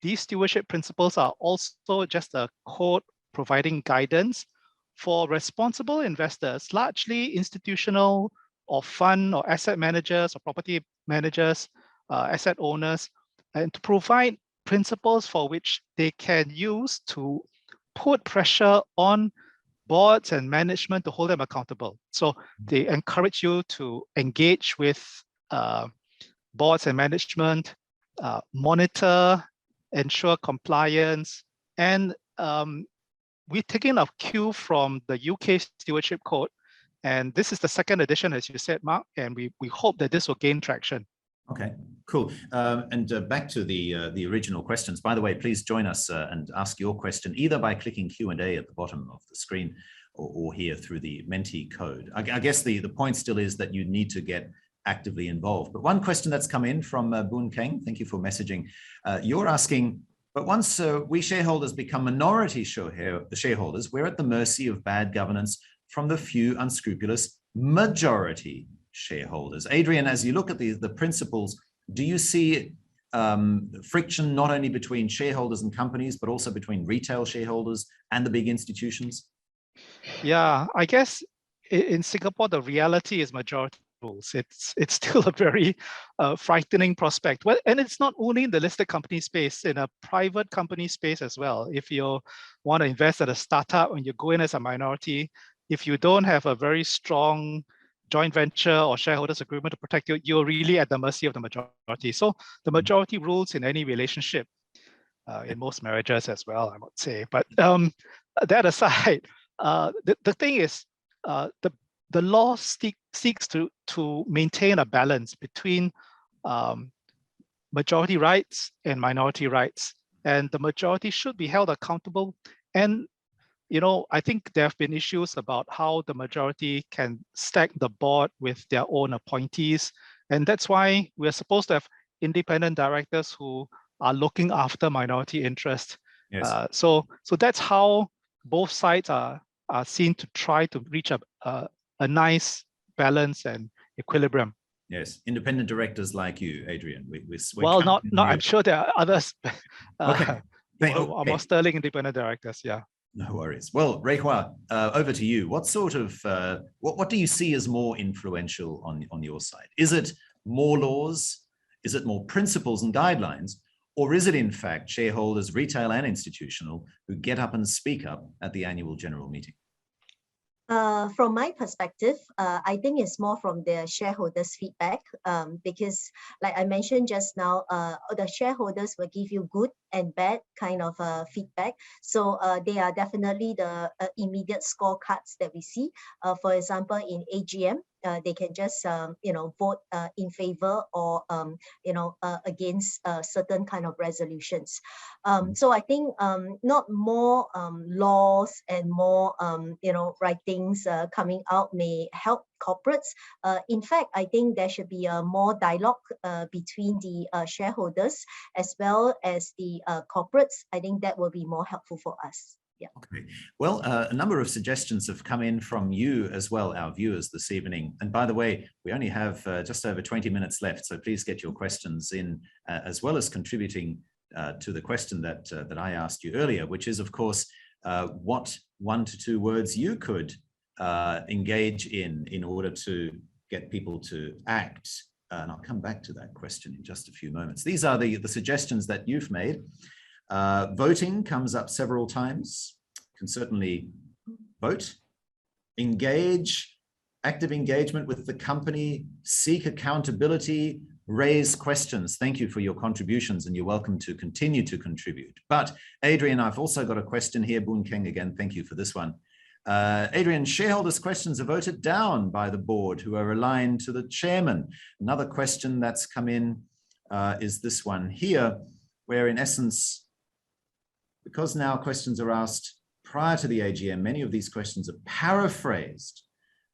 these stewardship principles are also just a code providing guidance for responsible investors, largely institutional or fund or asset managers or property managers, asset owners, and to provide principles for which they can use to put pressure on boards and management to hold them accountable. So they encourage you to engage with boards and management, monitor, ensure compliance, and we're taking a cue from the UK Stewardship Code, and this is the second edition, as you said, Mark, and we hope that this will gain traction. Okay, cool. And back to the original questions. By the way, please join us and ask your question either by clicking Q&A at the bottom of the screen or here through the Menti code. I guess the point still is that you need to get actively involved. But one question that's come in from Boon Keng, thank you for messaging. You're asking, but once we shareholders become minority shareholders, we're at the mercy of bad governance from the few unscrupulous majority shareholders. Adrian, as you look at the principles, do you see friction not only between shareholders and companies, but also between retail shareholders and the big institutions? Yeah, I guess in Singapore, the reality is majority rules. It's still a very frightening prospect. Well, and it's not only in the listed company space, in a private company space as well. If you want to invest at a startup and you go in as a minority, if you don't have a very strong joint venture or shareholders agreement to protect you, you're really at the mercy of the majority. So the majority rules in any relationship, in most marriages as well, I would say. But that aside, the thing is, the law seeks to maintain a balance between majority rights and minority rights, and the majority should be held accountable. And I think there have been issues about how the majority can stack the board with their own appointees. And that's why we're supposed to have independent directors who are looking after minority interests. Yes. So that's how both sides are seen to try to reach a nice balance and equilibrium. Yes, independent directors like you, Adrian. I'm sure there are others. Okay. More sterling independent directors, yeah. No worries. Well, Rui Hua, over to you. What sort of what do you see as more influential on your side? Is it more laws? Is it more principles and guidelines? Or is it in fact shareholders, retail and institutional, who get up and speak up at the annual general meeting? From my perspective, I think it's more from the shareholders' feedback, because like I mentioned just now, the shareholders will give you good and bad kind of feedback. So they are definitely the immediate scorecards that we see. For example, in AGM, they can just vote in favor or against certain kind of resolutions. So I think not more laws and more writings coming out may help corporates. In fact, I think there should be a more dialogue between the shareholders as well as the corporates. I think that will be more helpful for us. Yeah. Okay. Well, a number of suggestions have come in from you as well, our viewers this evening. And by the way, we only have just over 20 minutes left, so please get your questions in, as well as contributing to the question that I asked you earlier, which is, of course, what 1 to 2 words you could engage in order to get people to act. And I'll come back to that question in just a few moments. These are the suggestions that you've made. Voting comes up several times. Can certainly vote, engage, active engagement with the company, seek accountability, raise questions. Thank you for your contributions, and you're welcome to continue to contribute. But Adrian, I've also got a question here. Boon Keng again, thank you for this one. Adrian, shareholders' questions are voted down by the board who are aligned to the chairman. Another question that's come in is this one here, where in essence, because now questions are asked prior to the AGM, many of these questions are paraphrased,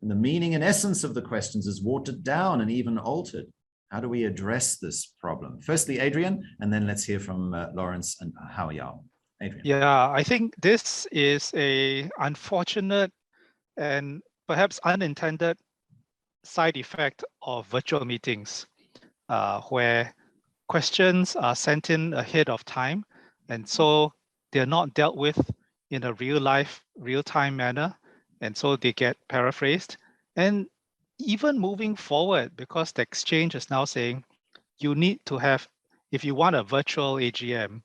and the meaning and essence of the questions is watered down and even altered. How do we address this problem? Firstly, Adrian, and then let's hear from Lawrence and Hao Yao. Adrian. Yeah, I think this is an unfortunate and perhaps unintended side effect of virtual meetings, where questions are sent in ahead of time, and so they're not dealt with in a real-time manner, and so they get paraphrased. And even moving forward, because the exchange is now saying you need to have, if you want a virtual AGM,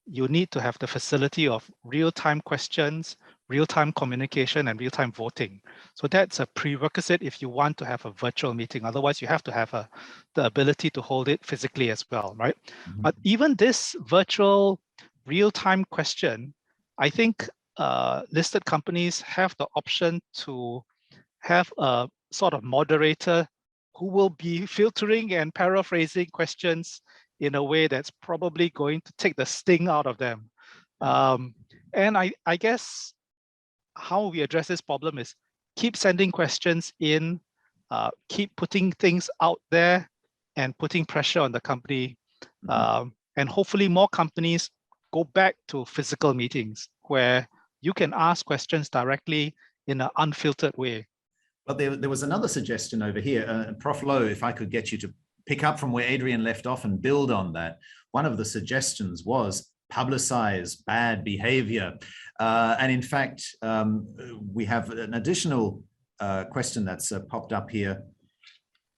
you need to have the facility of real-time questions, real-time communication, and real-time voting. So that's a prerequisite if you want to have a virtual meeting. Otherwise, you have to have the ability to hold it physically as well, right? Mm-hmm. But even this virtual real-time question, I think listed companies have the option to have a sort of moderator who will be filtering and paraphrasing questions in a way that's probably going to take the sting out of them. And I guess how we address this problem is keep sending questions in, keep putting things out there and putting pressure on the company. And hopefully more companies go back to physical meetings where you can ask questions directly in an unfiltered way. But there was another suggestion over here. Prof. Loh, if I could get you to pick up from where Adrian left off and build on that. One of the suggestions was publicize bad behavior. And in fact, we have an additional question that's popped up here.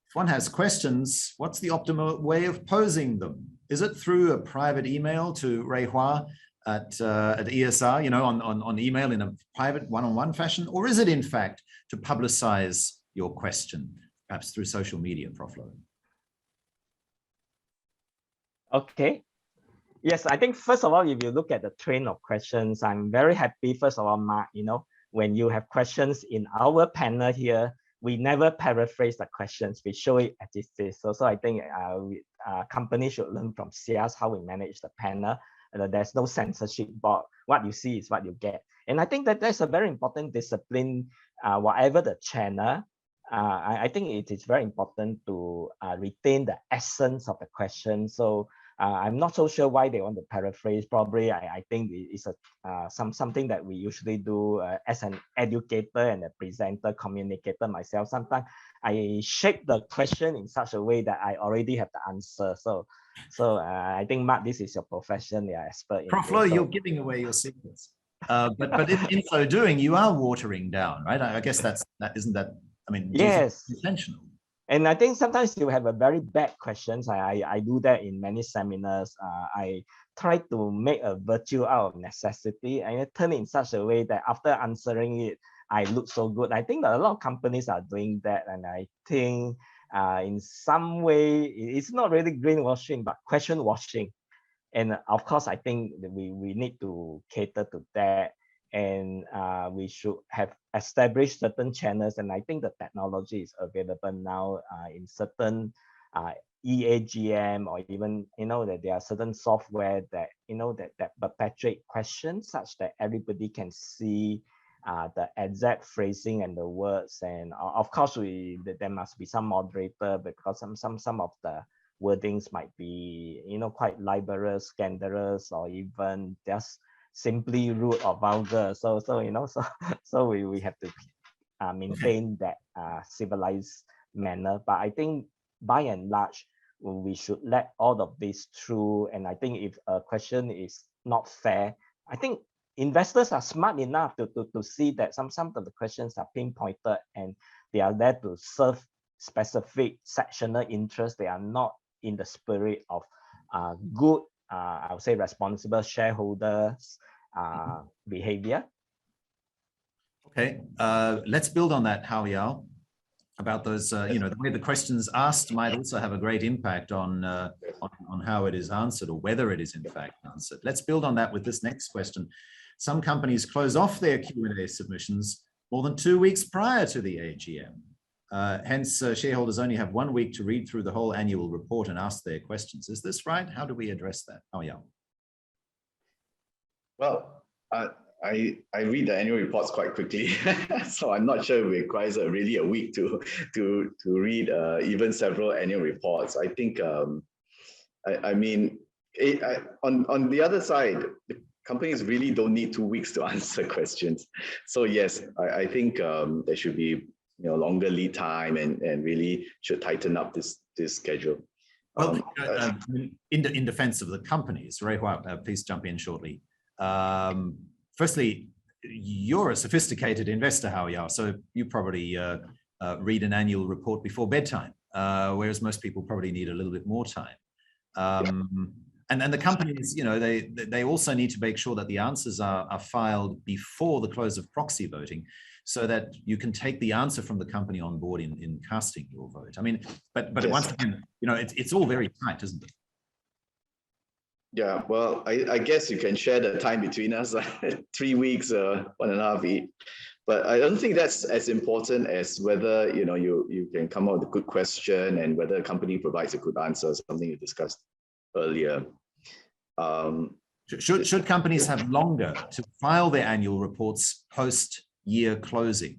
If one has questions, what's the optimal way of posing them? Is it through a private email to Rui Hua at ESR, on email in a private one-on-one fashion? Or is it in fact to publicize your question, perhaps through social media, Prof. Loh? Okay. Yes, I think first of all, if you look at the train of questions, I'm very happy, first of all, Mark, when you have questions in our panel here, we never paraphrase the questions, we show it as it is. So I think companies should learn from SIAS how we manage the panel. There's no censorship board. What you see is what you get. And I think that that's a very important discipline, whatever the channel. I think it is very important to retain the essence of the question. So I'm not so sure why they want to paraphrase. Probably I think it's something that we usually do as an educator and a presenter, communicator myself. Sometimes I shape the question in such a way that I already have the answer. So I think, Mark, this is your profession, you're expert in. Prof. Loh, you're giving away your secrets. But in so doing, you are watering down, right? I guess isn't that, I mean, yes, intentional. And I think sometimes you have a very bad questions. I do that in many seminars. I try to make a virtue out of necessity and I turn it in such a way that after answering it, I look so good. I think that a lot of companies are doing that, and I think in some way it's not really greenwashing, but question washing. And of course, I think we need to cater to that, and we should have established certain channels. And I think the technology is available now in certain EAGM, or even that there are certain software that that perpetuate questions such that everybody can see the exact phrasing and the words. And of course, there must be some moderator, because some of the wordings might be quite libelous, scandalous, or even just simply rude or vulgar. So we have to maintain that civilized manner. But I think by and large, we should let all of this through. And I think if a question is not fair, I think investors are smart enough to see that some of the questions are pinpointed, and they are there to serve specific sectional interests. They are not in the spirit of good, I would say, responsible shareholders behavior. Okay, let's build on that, Hao Yao, about those, the way the questions asked might also have a great impact on how it is answered, or whether it is in fact answered. Let's build on that with this next question. Some companies close off their Q&A submissions more than 2 weeks prior to the AGM. Hence, shareholders only have 1 week to read through the whole annual report and ask their questions. Is this right? How do we address that? Hao Yao. Well, I read the annual reports quite quickly, so I'm not sure it requires really a week to read even several annual reports. I think on the other side, the companies really don't need 2 weeks to answer questions. So yes, I think there should be longer lead time, and really should tighten up this schedule. Well, in defense of the companies, Rui Hua, please jump in shortly. Firstly, you're a sophisticated investor, Hao Yao, so you probably read an annual report before bedtime, whereas most people probably need a little bit more time. And the companies, they also need to make sure that the answers are filed before the close of proxy voting, so that you can take the answer from the company on board in casting your vote. I mean, but yes. Once again, it's all very tight, isn't it? Yeah, well, I guess you can share the time between us, 3 weeks, 1.5 weeks. But I don't think that's as important as whether you can come up with a good question, and whether a company provides a good answer, something you discussed earlier. Should companies have longer to file their annual reports post-year closing?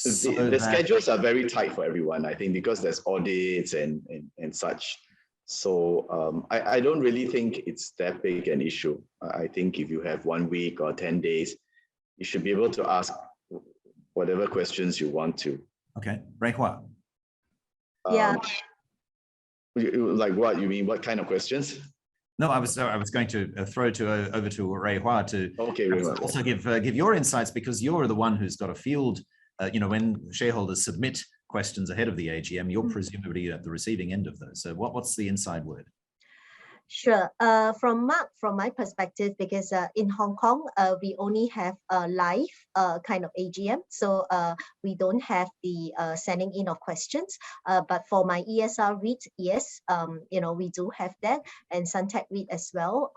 The schedules are very tight for everyone, I think, because there's audits and such. So I don't really think it's that big an issue. I think if you have 1 week or 10 days, you should be able to ask whatever questions you want to. Okay, Rui Hua. Yeah. Like what? You mean what kind of questions? No, I was going to throw over to Rui Hua to also give your insights, because you're the one who's got a field. When shareholders submit questions ahead of the AGM, you're presumably at the receiving end of those. So what's the inside word? Sure. From my perspective, because in Hong Kong, we only have a live kind of AGM. So we don't have the sending in of questions. But for my ESR REIT, yes, we do have that, and Suntec REIT as well.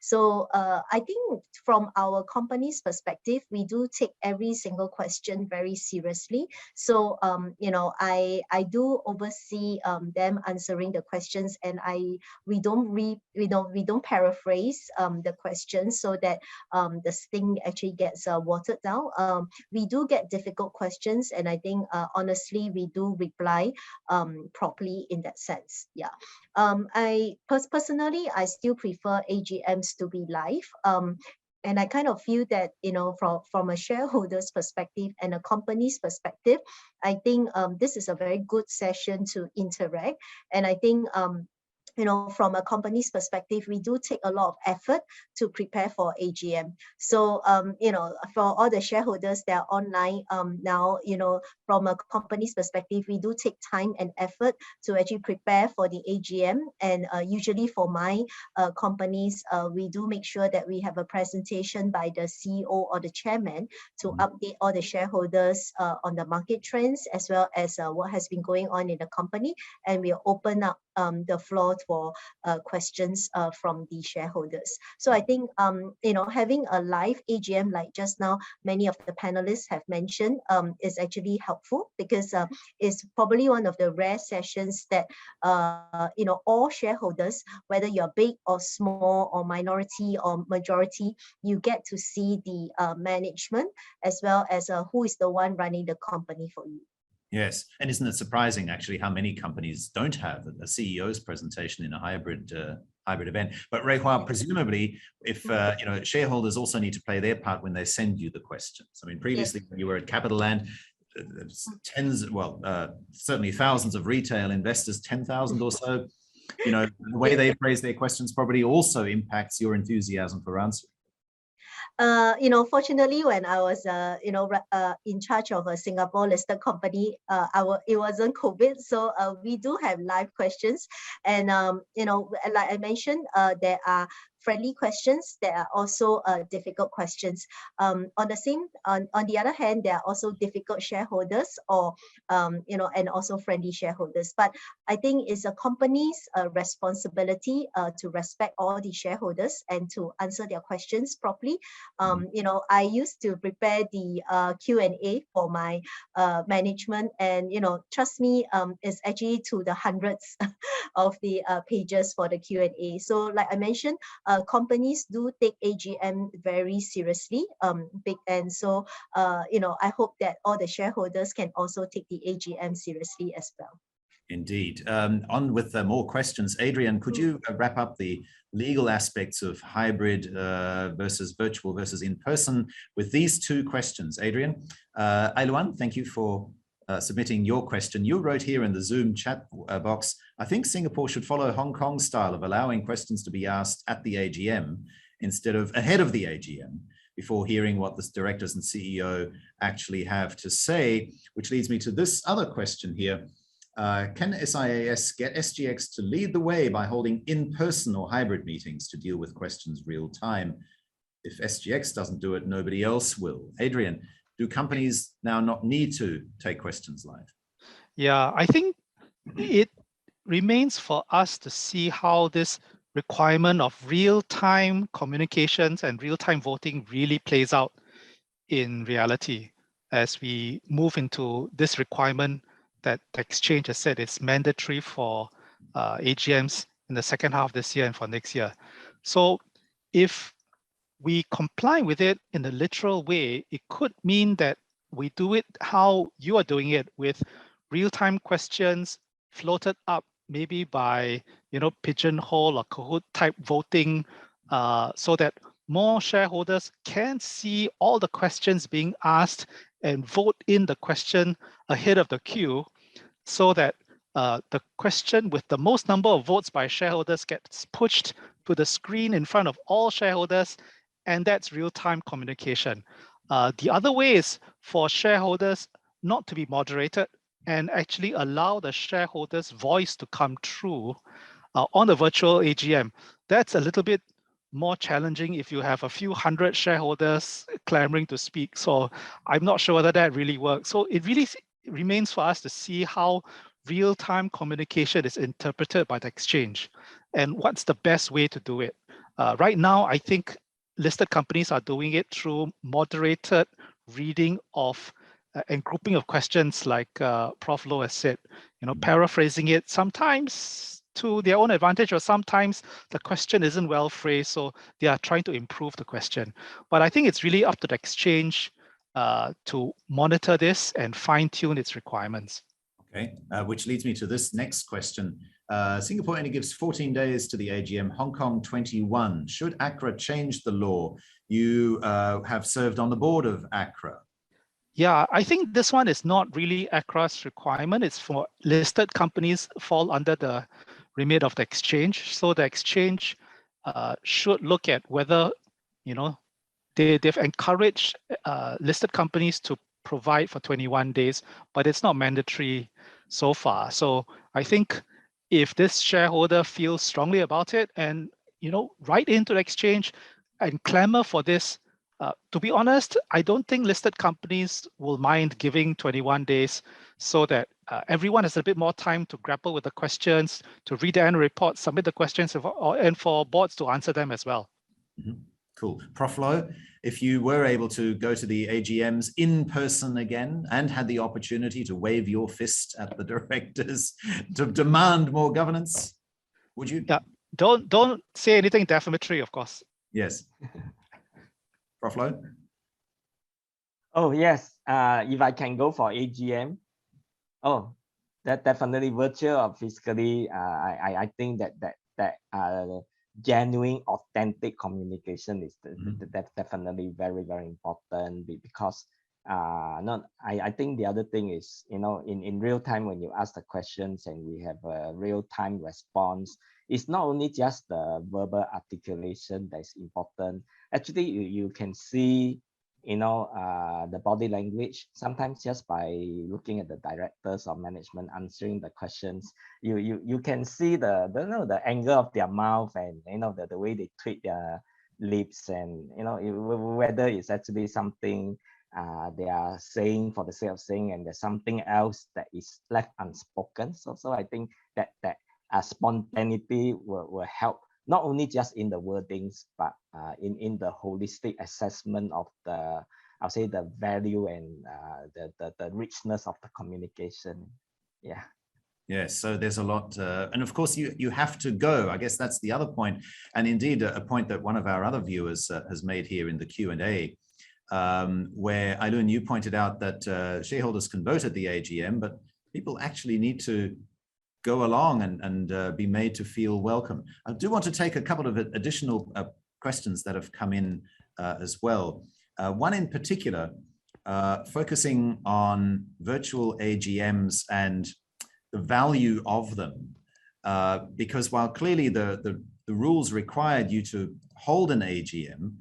So I think from our company's perspective, we do take every single question very seriously. So I do oversee them answering the questions, and we don't paraphrase the questions, so that the sting actually gets watered down. We do get difficult questions, and I think honestly we do reply properly in that sense. Yeah. I personally still prefer AGMs to be live. And I kind of feel that, from a shareholder's perspective and a company's perspective, I think this is a very good session to interact. And I think from a company's perspective, we do take a lot of effort to prepare for AGM. So, for all the shareholders that are online now, from a company's perspective, we do take time and effort to actually prepare for the AGM. And usually for my companies, we do make sure that we have a presentation by the CEO or the chairman to update all the shareholders on the market trends, as well as what has been going on in the company. And we'll open up the floor for questions from the shareholders. So I think, having a live AGM like just now, many of the panelists have mentioned, is actually helpful, because it's probably one of the rare sessions that, all shareholders, whether you're big or small or minority or majority, you get to see the management, as well as who is the one running the company for you. Yes, and isn't it surprising actually how many companies don't have a CEO's presentation in a hybrid event? But Rui Hua, presumably, if shareholders also need to play their part when they send you the questions. I mean, previously when you were at Capital Land, certainly thousands of retail investors, 10,000 or so. The way they phrase their questions probably also impacts your enthusiasm for answering. Fortunately, when I was, in charge of a Singapore listed company, it wasn't COVID, so we do have live questions, and like I mentioned, there are friendly questions. There are also difficult questions. On the other hand, there are also difficult shareholders, or and also friendly shareholders. But I think it's a company's responsibility to respect all the shareholders and to answer their questions properly. I used to prepare the Q&A for my management, and trust me, it's actually to the hundreds of the pages for the Q&A. So like I mentioned, companies do take AGM very seriously, and so I hope that all the shareholders can also take the AGM seriously as well. Indeed. On with more questions. Adrian, could you wrap up the legal aspects of hybrid versus virtual versus in-person with these two questions? Adrian, Ailuan, thank you for submitting your question. You wrote here in the Zoom chat box, I think Singapore should follow Hong Kong style of allowing questions to be asked at the AGM instead of ahead of the AGM, before hearing what the directors and CEO actually have to say, which leads me to this other question here. Can SIAS get SGX to lead the way by holding in-person or hybrid meetings to deal with questions real time? If SGX doesn't do it, nobody else will. Adrian, do companies now not need to take questions live? Yeah, I think it remains for us to see how this requirement of real-time communications and real-time voting really plays out in reality as we move into this requirement that the exchange has said is mandatory for AGMs in the second half of this year and for next year. So if we comply with it in a literal way, it could mean that we do it how you are doing it, with real-time questions floated up maybe by Pigeonhole or Kahoot type voting, so that more shareholders can see all the questions being asked and vote in the question ahead of the queue, so that the question with the most number of votes by shareholders gets pushed to the screen in front of all shareholders, and that's real-time communication. The other way is for shareholders not to be moderated and actually allow the shareholders' voice to come through on the virtual AGM. That's a little bit more challenging if you have a few hundred shareholders clamoring to speak. So I'm not sure whether that really works. So it really remains for us to see how real-time communication is interpreted by the exchange and what's the best way to do it. Right now, I think listed companies are doing it through moderated reading of and grouping of questions, like Prof. Loh has said, paraphrasing it sometimes to their own advantage, or sometimes the question isn't well phrased, so they are trying to improve the question. But I think it's really up to the exchange to monitor this and fine-tune its requirements. Okay, which leads me to this next question. Singapore only gives 14 days to the AGM, Hong Kong 21. Should ACRA change the law? You have served on the board of ACRA. Yeah, I think this one is not really ACRA's requirement. It's for listed companies fall under the remit of the exchange. So the exchange should look at whether, they've encouraged listed companies to provide for 21 days, but it's not mandatory so far. So I think if this shareholder feels strongly about it and, write into the exchange and clamor for this, to be honest, I don't think listed companies will mind giving 21 days so that everyone has a bit more time to grapple with the questions, to read the annual report, submit the questions, and for boards to answer them as well. Mm-hmm. Cool. Prof. Loh, if you were able to go to the AGMs in person again and had the opportunity to wave your fist at the directors to demand more governance, would you? Yeah. Don't say anything defamatory, of course. Yes. Prof. Loh? Oh, yes. If I can go for AGM, that definitely virtual or physically, I think that genuine, authentic communication is definitely very, very important, because I think the other thing is, in real time, when you ask the questions and we have a real time response, it's not only just the verbal articulation that's important. Actually, you can see, the body language. Sometimes just by looking at the directors or management answering the questions, you can see the angle of their mouth and the way they tweak their lips, and whether it's actually something they are saying for the sake of saying, and there's something else that is left unspoken. So I think that spontaneity will help, not only just in the wordings, but in the holistic assessment of I'll say the value and the richness of the communication. Yeah. Yes, so there's a lot, and of course you have to go. I guess that's the other point, and indeed a point that one of our other viewers has made here in the Q&A, where Ailun, you pointed out that shareholders can vote at the AGM, but people actually need to go along and be made to feel welcome. I do want to take a couple of additional questions that have come in as well. One in particular, focusing on virtual AGMs and the value of them, because while clearly the rules required you to hold an AGM,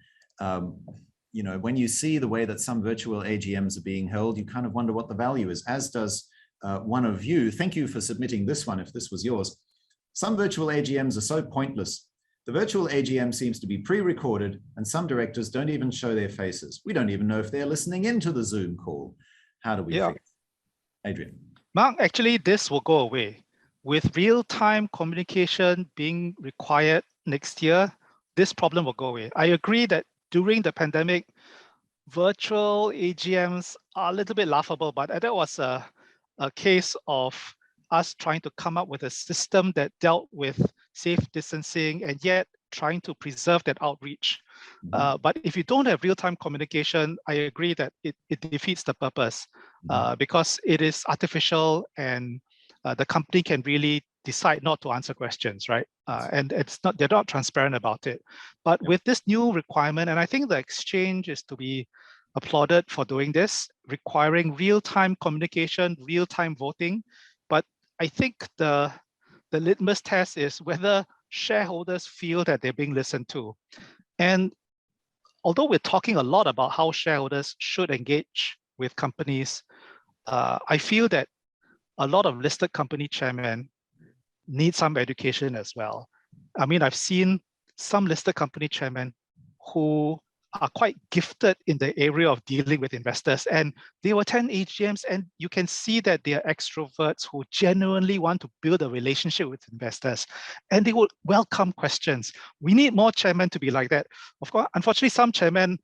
when you see the way that some virtual AGMs are being held, you kind of wonder what the value is, as does one of you. Thank you for submitting this one, if this was yours. Some virtual AGMs are so pointless. The virtual AGM seems to be pre-recorded, and some directors don't even show their faces. We don't even know if they're listening into the Zoom call. How do we fix? Adrian? Mark, actually, this will go away. With real-time communication being required next year, this problem will go away. I agree that during the pandemic, virtual AGMs are a little bit laughable, but that was a case of us trying to come up with a system that dealt with safe distancing and yet trying to preserve that outreach. But if you don't have real-time communication, I agree that it defeats the purpose, because it is artificial, and the company can really decide not to answer questions, right? And they're not transparent about it. But with this new requirement, and I think the exchange is to be applauded for doing this, requiring real-time communication, real-time voting. But I think the litmus test is whether shareholders feel that they're being listened to. And although we're talking a lot about how shareholders should engage with companies, I feel that a lot of listed company chairmen need some education as well. I mean, I've seen some listed company chairmen who are quite gifted in the area of dealing with investors, and they will attend AGMs, and you can see that they are extroverts who genuinely want to build a relationship with investors, and they will welcome questions. We need more chairmen to be like that. Of course, unfortunately, some chairmen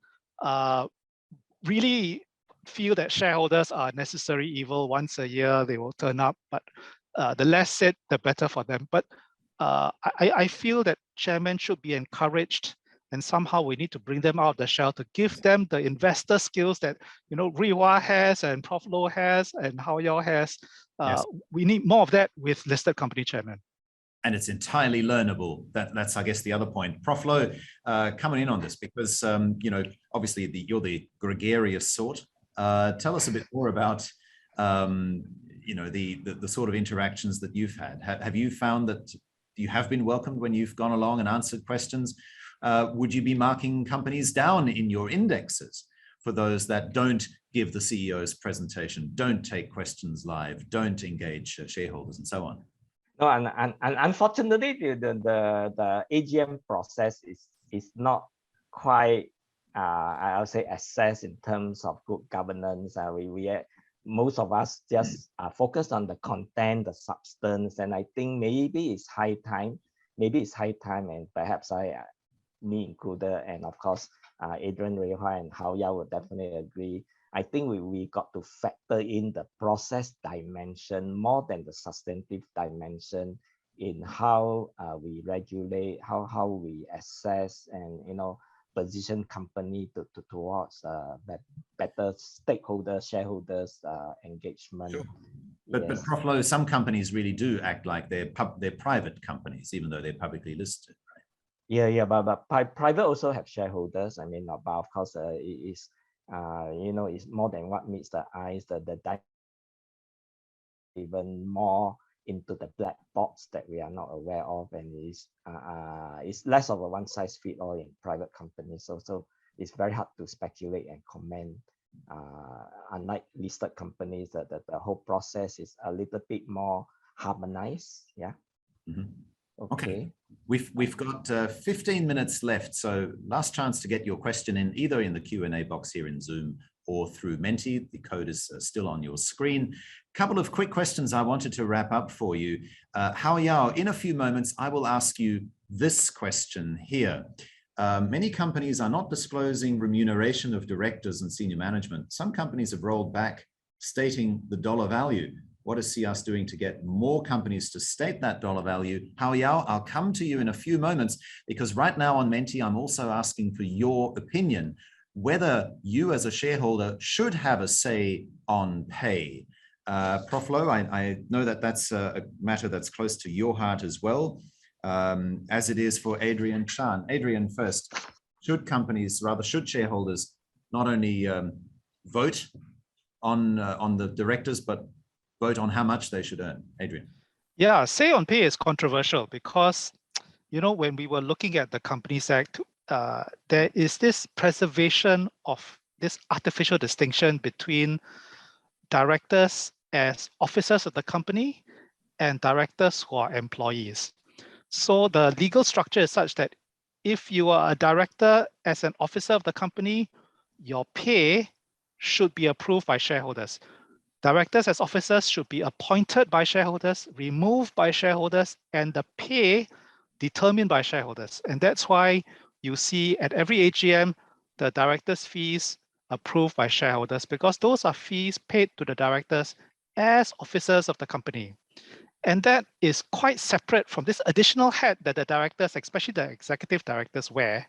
really feel that shareholders are necessary evil. Once a year, they will turn up, but the less said, the better for them. But I feel that chairmen should be encouraged, and somehow we need to bring them out of the shell to give them the investor skills that Riwa has and Prof. Loh has and Hao Yao has. Yes. We need more of that with listed company chairmen. And it's entirely learnable. That's, I guess, the other point. Prof. Loh, coming in on this, because obviously you're the gregarious sort. Tell us a bit more about the sort of interactions that you've had. Have you found that you have been welcomed when you've gone along and answered questions? Would you be marking companies down in your indexes for those that don't give the CEO's presentation, don't take questions live, don't engage shareholders, and so on? No, and unfortunately, the AGM process is not quite, I'll say, assessed in terms of good governance. Most of us just are focused on the content, the substance, and I think maybe it's high time. And perhaps me included, and of course, Adrian, Rehua, and Hao Yao would definitely agree. I think we got to factor in the process dimension more than the substantive dimension in how we regulate, how we assess, and position company towards better stakeholder, shareholders engagement. Sure. But Prof. Loh, some companies really do act like they're private companies, even though they're publicly listed, right? Yeah, but private also have shareholders. I mean, but of course, it is. It's more than what meets the eyes, even more into the black box that we are not aware of, and it's less of a one-size-fits-all in private companies. So it's very hard to speculate and comment. Unlike listed companies, that the whole process is a little bit more harmonized. Yeah. Mm-hmm. Okay. We've got 15 minutes left, so last chance to get your question in, either in the Q&A box here in Zoom or through Menti. The code is still on your screen. Couple of quick questions I wanted to wrap up for you. Hao Yao, in a few moments, I will ask you this question here. Many companies are not disclosing remuneration of directors and senior management. Some companies have rolled back stating the dollar value. What is SIAS doing to get more companies to state that dollar value? Hao Yao, I'll come to you in a few moments, because right now on Menti, I'm also asking for your opinion, whether you as a shareholder should have a say on pay. Prof. Loh, I know that that's a matter that's close to your heart as well, as it is for Adrian Chan. Adrian, first, should shareholders not only vote on the directors, but vote on how much they should earn? Adrian. Yeah, say on pay is controversial because, when we were looking at the Companies Act, there is this preservation of this artificial distinction between directors as officers of the company and directors who are employees. So the legal structure is such that if you are a director as an officer of the company, your pay should be approved by shareholders. Directors as officers should be appointed by shareholders, removed by shareholders, and the pay determined by shareholders. And that's why you see at every AGM, the directors' fees approved by shareholders, because those are fees paid to the directors as officers of the company. And that is quite separate from this additional hat that the directors, especially the executive directors, wear.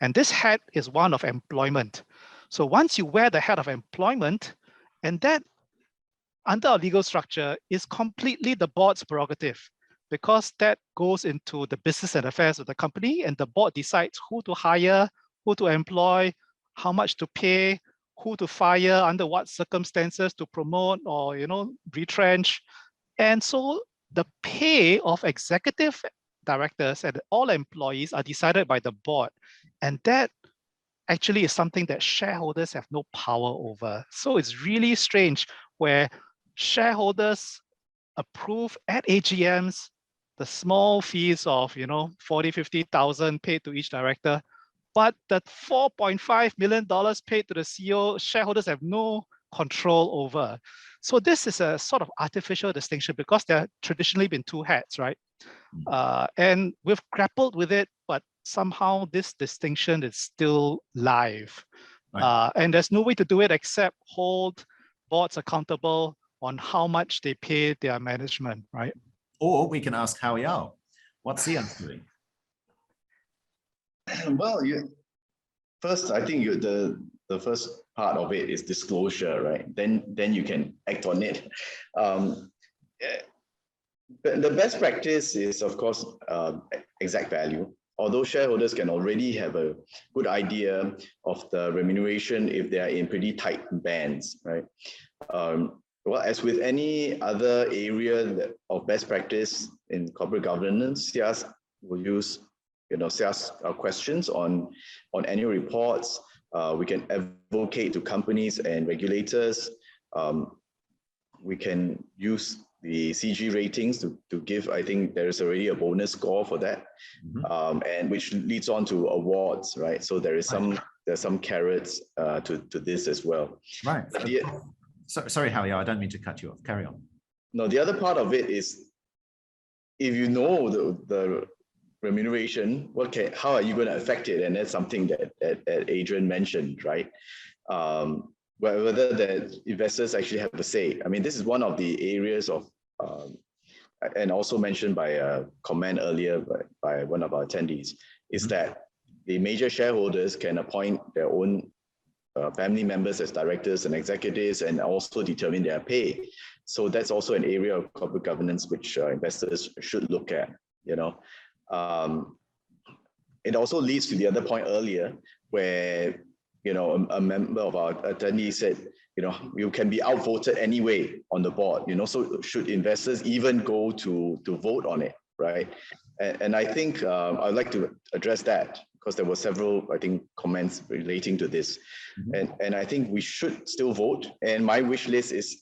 And this hat is one of employment. So once you wear the hat of employment, and that under our legal structure is completely the board's prerogative, because that goes into the business and affairs of the company, and the board decides who to hire, who to employ, how much to pay, who to fire, under what circumstances to promote or retrench. And so the pay of executive directors and all employees are decided by the board, and that actually is something that shareholders have no power over. So it's really strange where shareholders approve at AGMs the small fees of 40,000-50,000 paid to each director, but that $4.5 million paid to the CEO, shareholders have no control over. So this is a sort of artificial distinction because there have traditionally been two hats, right? And we've grappled with it, but somehow this distinction is still live. Right. And there's no way to do it except hold boards accountable on how much they pay their management, right? Or we can ask Hao Yao, what's SIAS doing? Well, first, I think the first part of it is disclosure, right? Then you can act on it. The best practice is, of course, exact value. Although shareholders can already have a good idea of the remuneration if they are in pretty tight bands, right? well, as with any other area of best practice in corporate governance, SIAS will use, SIAS questions on annual reports. We can advocate to companies and regulators. We can use the CG ratings to give, I think there is already a bonus score for that, and which leads on to awards, right? So there is there's some carrots to this as well. Right. Sorry, Howie, I don't mean to cut you off. Carry on. No, the other part of it is, if you know the remuneration, how are you going to affect it? And that's something that Adrian mentioned, right? Whether the investors actually have a say. I mean, this is one of the areas of, and also mentioned by a comment earlier by one of our attendees, is that the major shareholders can appoint their own family members as directors and executives, and also determine their pay. So that's also an area of corporate governance which investors should look at. It also leads to the other point earlier, where a member of our attendees said, you can be outvoted anyway on the board. So should investors even go to vote on it, right? And I think I'd like to address that, because there were several, I think, comments relating to this. And I think we should still vote. And my wish list is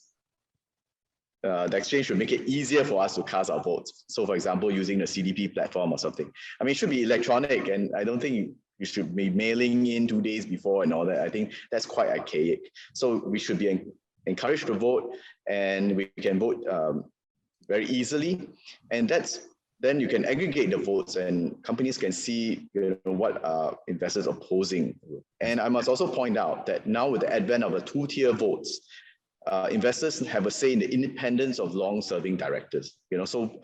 the exchange should make it easier for us to cast our votes. So for example, using the CDP platform or something. I mean, it should be electronic, and I don't think you should be mailing in 2 days before and all that. I think that's quite archaic. So we should be encouraged to vote, and we can vote very easily. And then you can aggregate the votes, and companies can see what investors are opposing. And I must also point out that now with the advent of the 2-tier votes, investors have a say in the independence of long-serving directors. So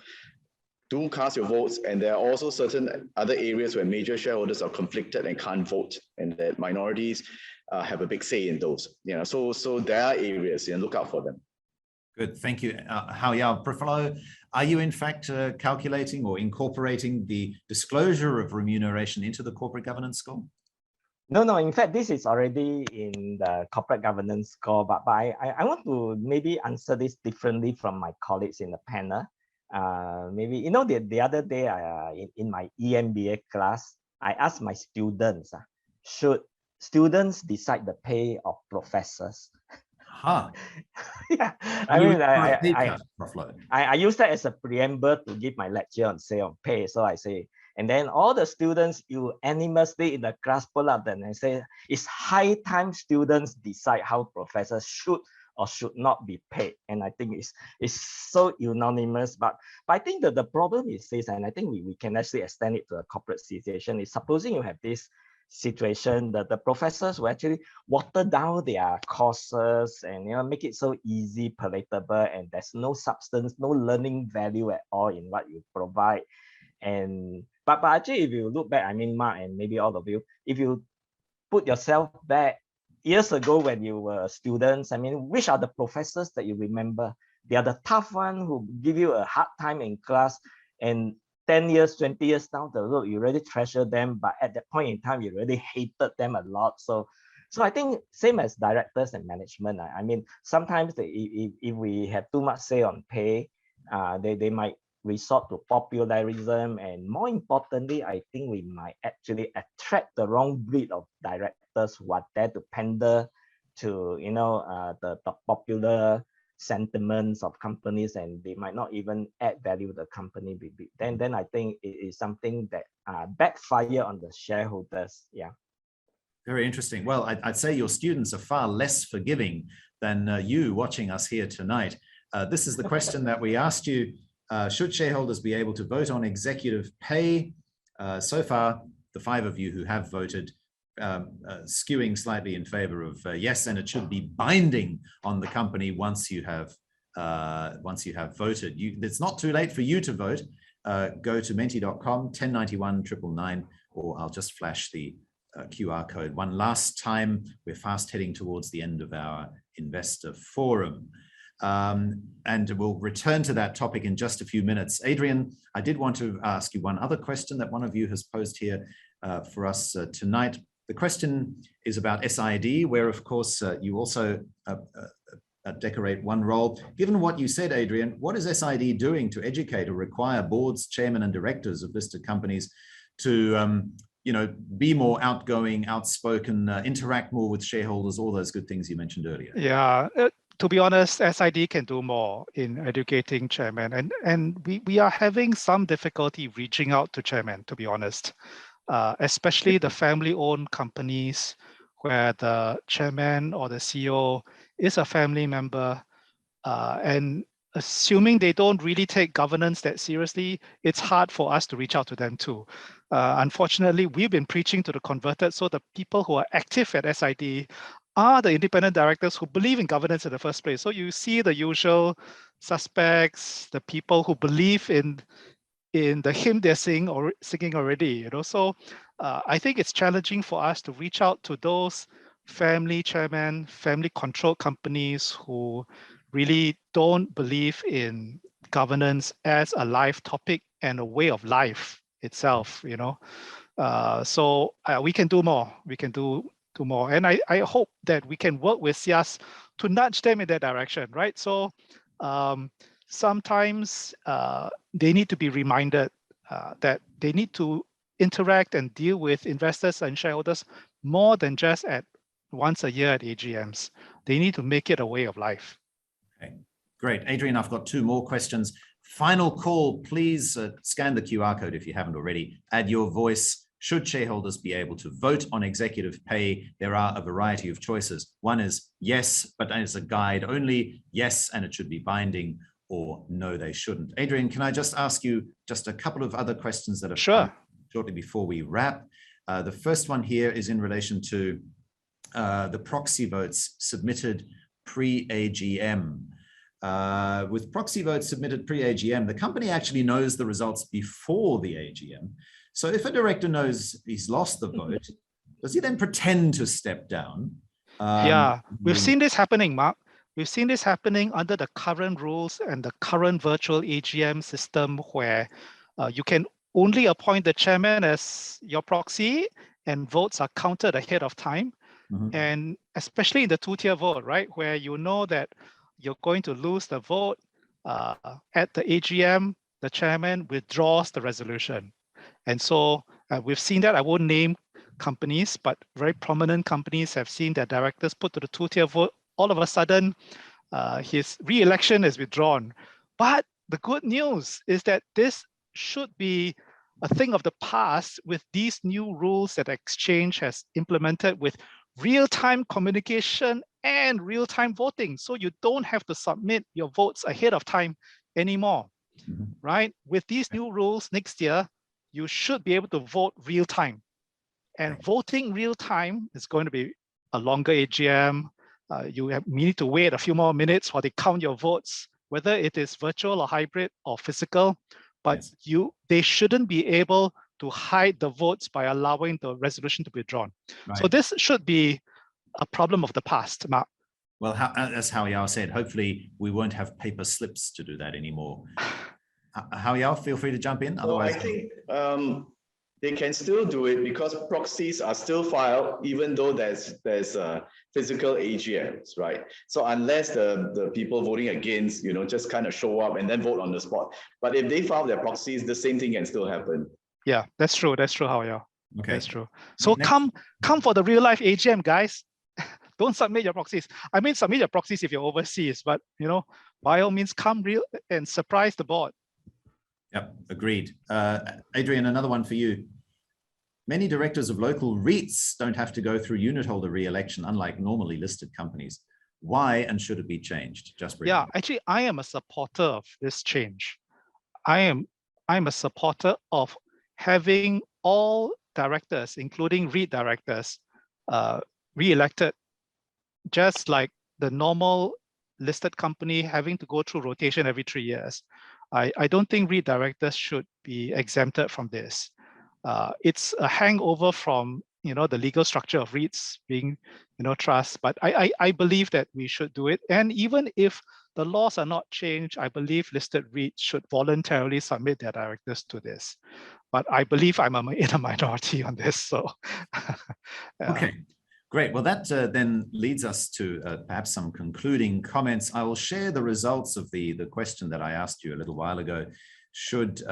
do cast your votes, and there are also certain other areas where major shareholders are conflicted and can't vote, and that minorities have a big say in those. So there are areas, and look out for them. Good, thank you. Howie, Profilo, are you in fact calculating or incorporating the disclosure of remuneration into the corporate governance score? No. In fact, this is already in the corporate governance score, but I want to maybe answer this differently from my colleagues in the panel. Maybe, the other day in my EMBA class, I asked my students, should students decide the pay of professors? Yeah, I mean, I use that as a preamble to give my lecture on pay. So I say, and then all the students unanimously in the class pull up and say, it's high time students decide how professors should or should not be paid. And I think it's so unanimous. But I think that the problem is this, and I think we can actually extend it to a corporate situation, is supposing you have this situation that the professors will actually water down their courses and make it so easy, palatable, and there's no substance, no learning value at all in what you provide. And but actually, if you look back, I mean, Mark and maybe all of you, if you put yourself back years ago when you were students, I mean, which are the professors that you remember? They are the tough ones who give you a hard time in class, and 10 years, 20 years down the road, you really treasure them, but at that point in time, you really hated them a lot. So I think same as directors and management. I mean, sometimes if we have too much say on pay, they might resort to popularism, and more importantly, I think we might actually attract the wrong breed of directors who are there to pander to the popular sentiments of companies, and they might not even add value to the company. Then I think it is something that backfire on the shareholders. Yeah. Very interesting. Well, I'd say your students are far less forgiving than you watching us here tonight. This is the question that we asked you. Should shareholders be able to vote on executive pay? So far, the 5 of you who have voted skewing slightly in favor of yes, and it should be binding on the company once you have voted. It's not too late for you to vote. Go to menti.com 1091 999, or I'll just flash the QR code one last time. We're fast heading towards the end of our investor forum. And we'll return to that topic in just a few minutes. Adrian, I did want to ask you one other question that one of you has posed here for us tonight. The question is about SID, where of course you also decorate one role. Given what you said, Adrian, what is SID doing to educate or require boards, chairmen, and directors of listed companies to be more outgoing, outspoken, interact more with shareholders, all those good things you mentioned earlier? Yeah, to be honest, SID can do more in educating chairmen, and we are having some difficulty reaching out to chairmen, to be honest, especially the family-owned companies where the chairman or the CEO is a family member, and assuming they don't really take governance that seriously, it's hard for us to reach out to them too. Unfortunately, we've been preaching to the converted, so the people who are active at SID are the independent directors who believe in governance in the first place. So you see the usual suspects, the people who believe in the hymn they're singing already. So I think it's challenging for us to reach out to those family chairmen, family-controlled companies who really don't believe in governance as a life topic and a way of life itself. So we can do more. We can do more, and I hope that we can work with SIAS to nudge them in that direction, right? So sometimes they need to be reminded that they need to interact and deal with investors and shareholders more than just at once a year at AGMs. They need to make it a way of life. Okay, great. Adrian, I've got two more questions. Final call, please scan the QR code if you haven't already. Add your voice. Should shareholders be able to vote on executive pay? There are a variety of choices. One is yes, but as a guide only, yes, and it should be binding, or no, they shouldn't. Adrian, can I just ask you just a couple of other questions that have come shortly before we wrap? The first one here is in relation to the proxy votes submitted pre-AGM. With proxy votes submitted pre-AGM, the company actually knows the results before the AGM. So if a director knows he's lost the vote, does he then pretend to step down? Yeah, we've seen this happening, Mark. We've seen this happening under the current rules and the current virtual AGM system where you can only appoint the chairman as your proxy and votes are counted ahead of time. Mm-hmm. And especially in the two-tier vote, right, where you know that you're going to lose the vote at the AGM, the chairman withdraws the resolution. And so we've seen that. I won't name companies, but very prominent companies have seen their directors put to the two-tier vote. All of a sudden, his re-election is withdrawn. But the good news is that this should be a thing of the past with these new rules that Exchange has implemented with real-time communication and real-time voting. So you don't have to submit your votes ahead of time anymore, right? With these new rules next year, you should be able to vote real-time. And voting real-time is going to be a longer AGM. You need to wait a few more minutes while they count your votes, whether it is virtual or hybrid or physical. But they shouldn't be able to hide the votes by allowing the resolution to be drawn. Right. So this should be a problem of the past, Mark. Well, as Hao Yao said, hopefully we won't have paper slips to do that anymore. Hao Yao, feel free to jump in. Otherwise, I think they can still do it because proxies are still filed, even though there's physical AGMs, right? So unless the people voting against, just kind of show up and then vote on the spot. But if they file their proxies, the same thing can still happen. Yeah, that's true. That's true, Hao Yao. Okay, that's true. So come for the real life AGM, guys. Don't submit your proxies. I mean, submit your proxies if you're overseas, but by all means, come real and surprise the board. Yep, agreed. Adrian, another one for you. Many directors of local REITs don't have to go through unit holder re-election, unlike normally listed companies. Why and should it be changed? Just briefly. Yeah, actually, I am a supporter of this change. I'm a supporter of having all directors, including REIT directors, re-elected, just like the normal listed company having to go through rotation every 3 years. I don't think REIT directors should be exempted from this. It's a hangover from the legal structure of REITs being trusts, but I believe that we should do it. And even if the laws are not changed, I believe listed REITs should voluntarily submit their directors to this. But I believe I'm in a minority on this. So okay. Great. Well, that then leads us to perhaps some concluding comments. I will share the results of the question that I asked you a little while ago. Should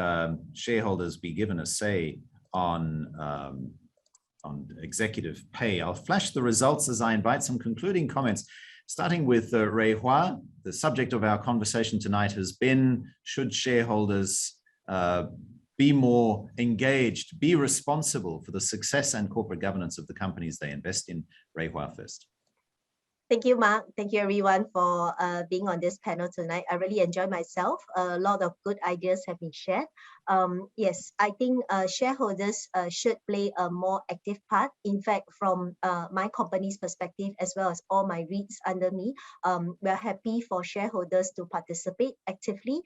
shareholders be given a say on executive pay? I'll flash the results as I invite some concluding comments, starting with Rui Hua. The subject of our conversation tonight has been, should shareholders be more engaged, be responsible for the success and corporate governance of the companies they invest in? Rui Hua first. Thank you, Mark. Thank you, everyone, for being on this panel tonight. I really enjoyed myself. A lot of good ideas have been shared. Yes, I think shareholders should play a more active part. In fact, from my company's perspective, as well as all my REITs under me, we're happy for shareholders to participate actively.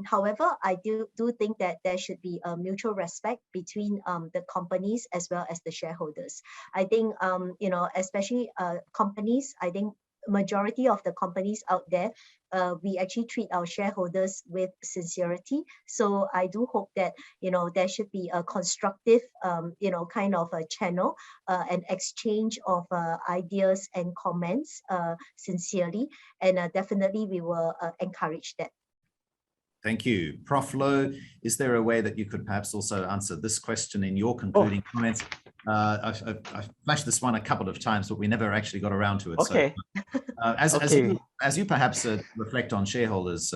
However, I do think that there should be a mutual respect between the companies as well as the shareholders. I think, especially companies, I think majority of the companies out there, we actually treat our shareholders with sincerity. So I do hope that, there should be a constructive, kind of a channel, an exchange of ideas and comments sincerely. And definitely we will encourage that. Thank you. Prof. Loh, is there a way that you could perhaps also answer this question in your concluding comments? I've flashed this one a couple of times, but we never actually got around to it. Okay. So, as you perhaps reflect on shareholders'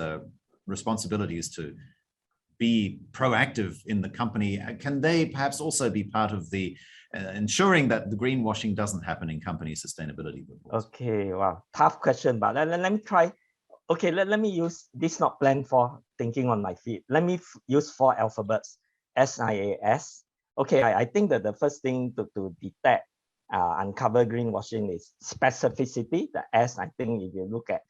responsibilities to be proactive in the company, can they perhaps also be part of the ensuring that the greenwashing doesn't happen in company sustainability reports? Okay, wow, tough question, but let me try. Okay, let me use this, not planned for thinking on my feet. Let me use 4 alphabets, SIAS. Okay, I think that the first thing to detect, uncover greenwashing is specificity. The S, I think if you look at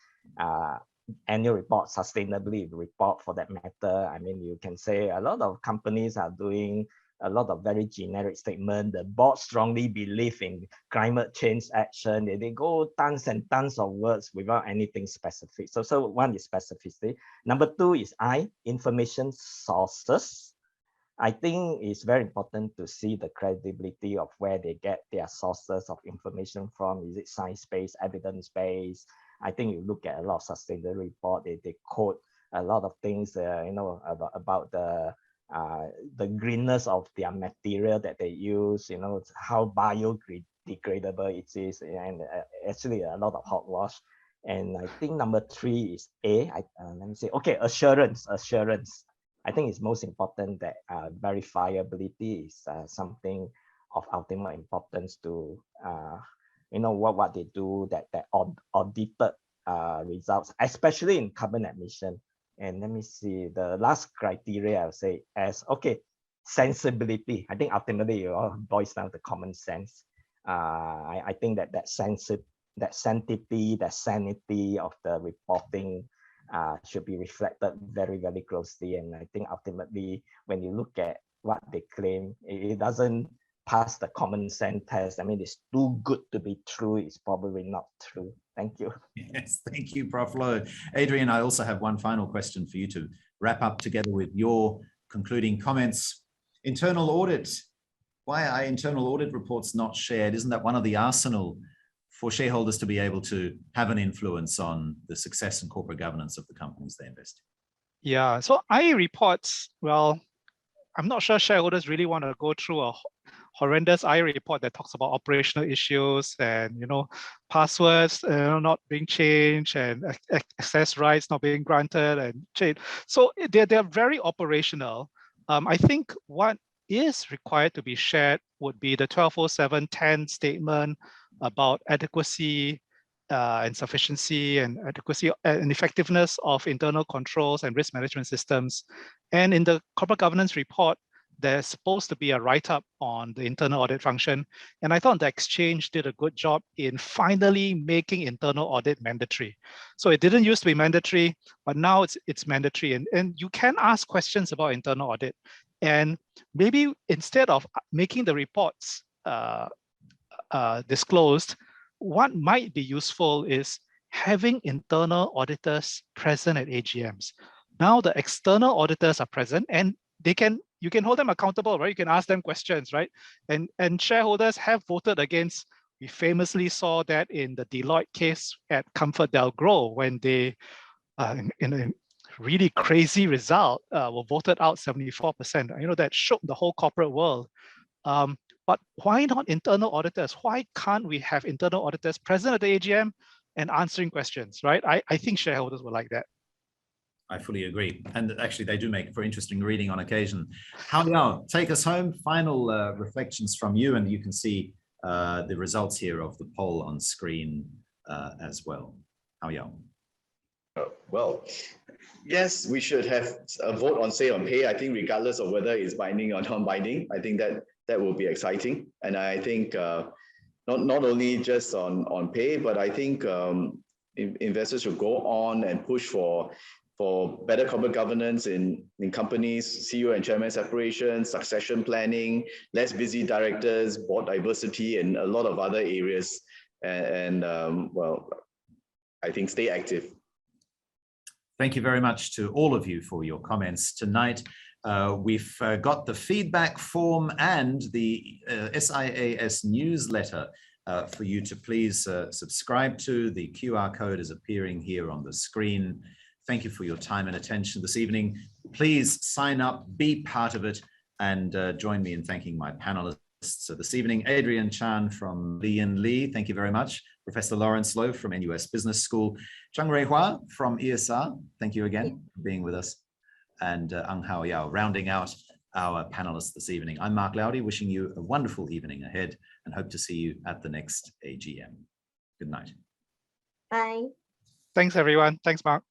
annual report, sustainability report for that matter, I mean, you can say a lot of companies are doing a lot of very generic statement. The board strongly believe in climate change action. They go tons and tons of words without anything specific. So one is specificity. Number 2 is information sources. I think it's very important to see the credibility of where they get their sources of information from. Is it science-based, evidence-based? I think you look at a lot of sustainability report, they quote a lot of things, about the greenness of their material that they use, how biodegradable it is, and actually a lot of hogwash. And I think number 3 is let me say, okay, assurance. I think it's most important that verifiability is something of ultimate importance to, what they do, that audited results, especially in carbon emission. And let me see, the last criteria I would say as, okay, sensibility. I think ultimately it all boils down to common sense. I think that sanctity, that sanity of the reporting should be reflected very, very closely. And I think ultimately, when you look at what they claim, it doesn't pass the common sense test. I mean, it's too good to be true. It's probably not true. Thank you. Yes, thank you, Prof. Loh. Adrian, I also have one final question for you to wrap up together with your concluding comments. Internal audit. Why are internal audit reports not shared? Isn't that one of the arsenal for shareholders to be able to have an influence on the success and corporate governance of the companies they invest in? Yeah, so IE reports, well, I'm not sure shareholders really want to go through a horrendous IE report that talks about operational issues and, passwords not being changed and access rights not being granted and changed. So they're very operational. I think what is required to be shared would be the 120710 statement about adequacy and sufficiency and adequacy and effectiveness of internal controls and risk management systems. And in the corporate governance report, there's supposed to be a write-up on the internal audit function. And I thought the exchange did a good job in finally making internal audit mandatory. So it didn't used to be mandatory, but now it's mandatory. And you can ask questions about internal audit. And maybe instead of making the reports disclosed, what might be useful is having internal auditors present at AGMs. Now the external auditors are present and you can hold them accountable, right? You can ask them questions, right? And shareholders have voted against We famously saw that in the Deloitte case at Comfort Delgro when they, in a really crazy result, were voted out 74%. You know, that shook the whole corporate world. But why not internal auditors? Why can't we have internal auditors present at the AGM and answering questions, right? I think shareholders will like that. I fully agree. And actually, they do make for interesting reading on occasion. Hao Yao, take us home. Final reflections from you, and you can see the results here of the poll on screen as well. Hao Yao. Well, yes, we should have a vote on say on pay. I think regardless of whether it's binding or non-binding, I think that will be exciting. And I think not only just on pay, but I think investors should go on and push for better corporate governance in companies, CEO and chairman separation, succession planning, less busy directors, board diversity, and a lot of other areas. And well, I think stay active. Thank you very much to all of you for your comments tonight. We've got the feedback form and the SIAS newsletter for you to please subscribe to. The QR code is appearing here on the screen. Thank you for your time and attention this evening. Please sign up, be part of it, and join me in thanking my panelists this evening. Adrian Chan from Lee, thank you very much. Professor Lawrence Lowe from NUS Business School. Zhang Rui Hua from ESR, thank you again for being with us. And Ang Hao Yao, rounding out our panelists this evening. I'm Mark Laudy, wishing you a wonderful evening ahead and hope to see you at the next AGM. Good night. Bye. Thanks, everyone. Thanks, Mark.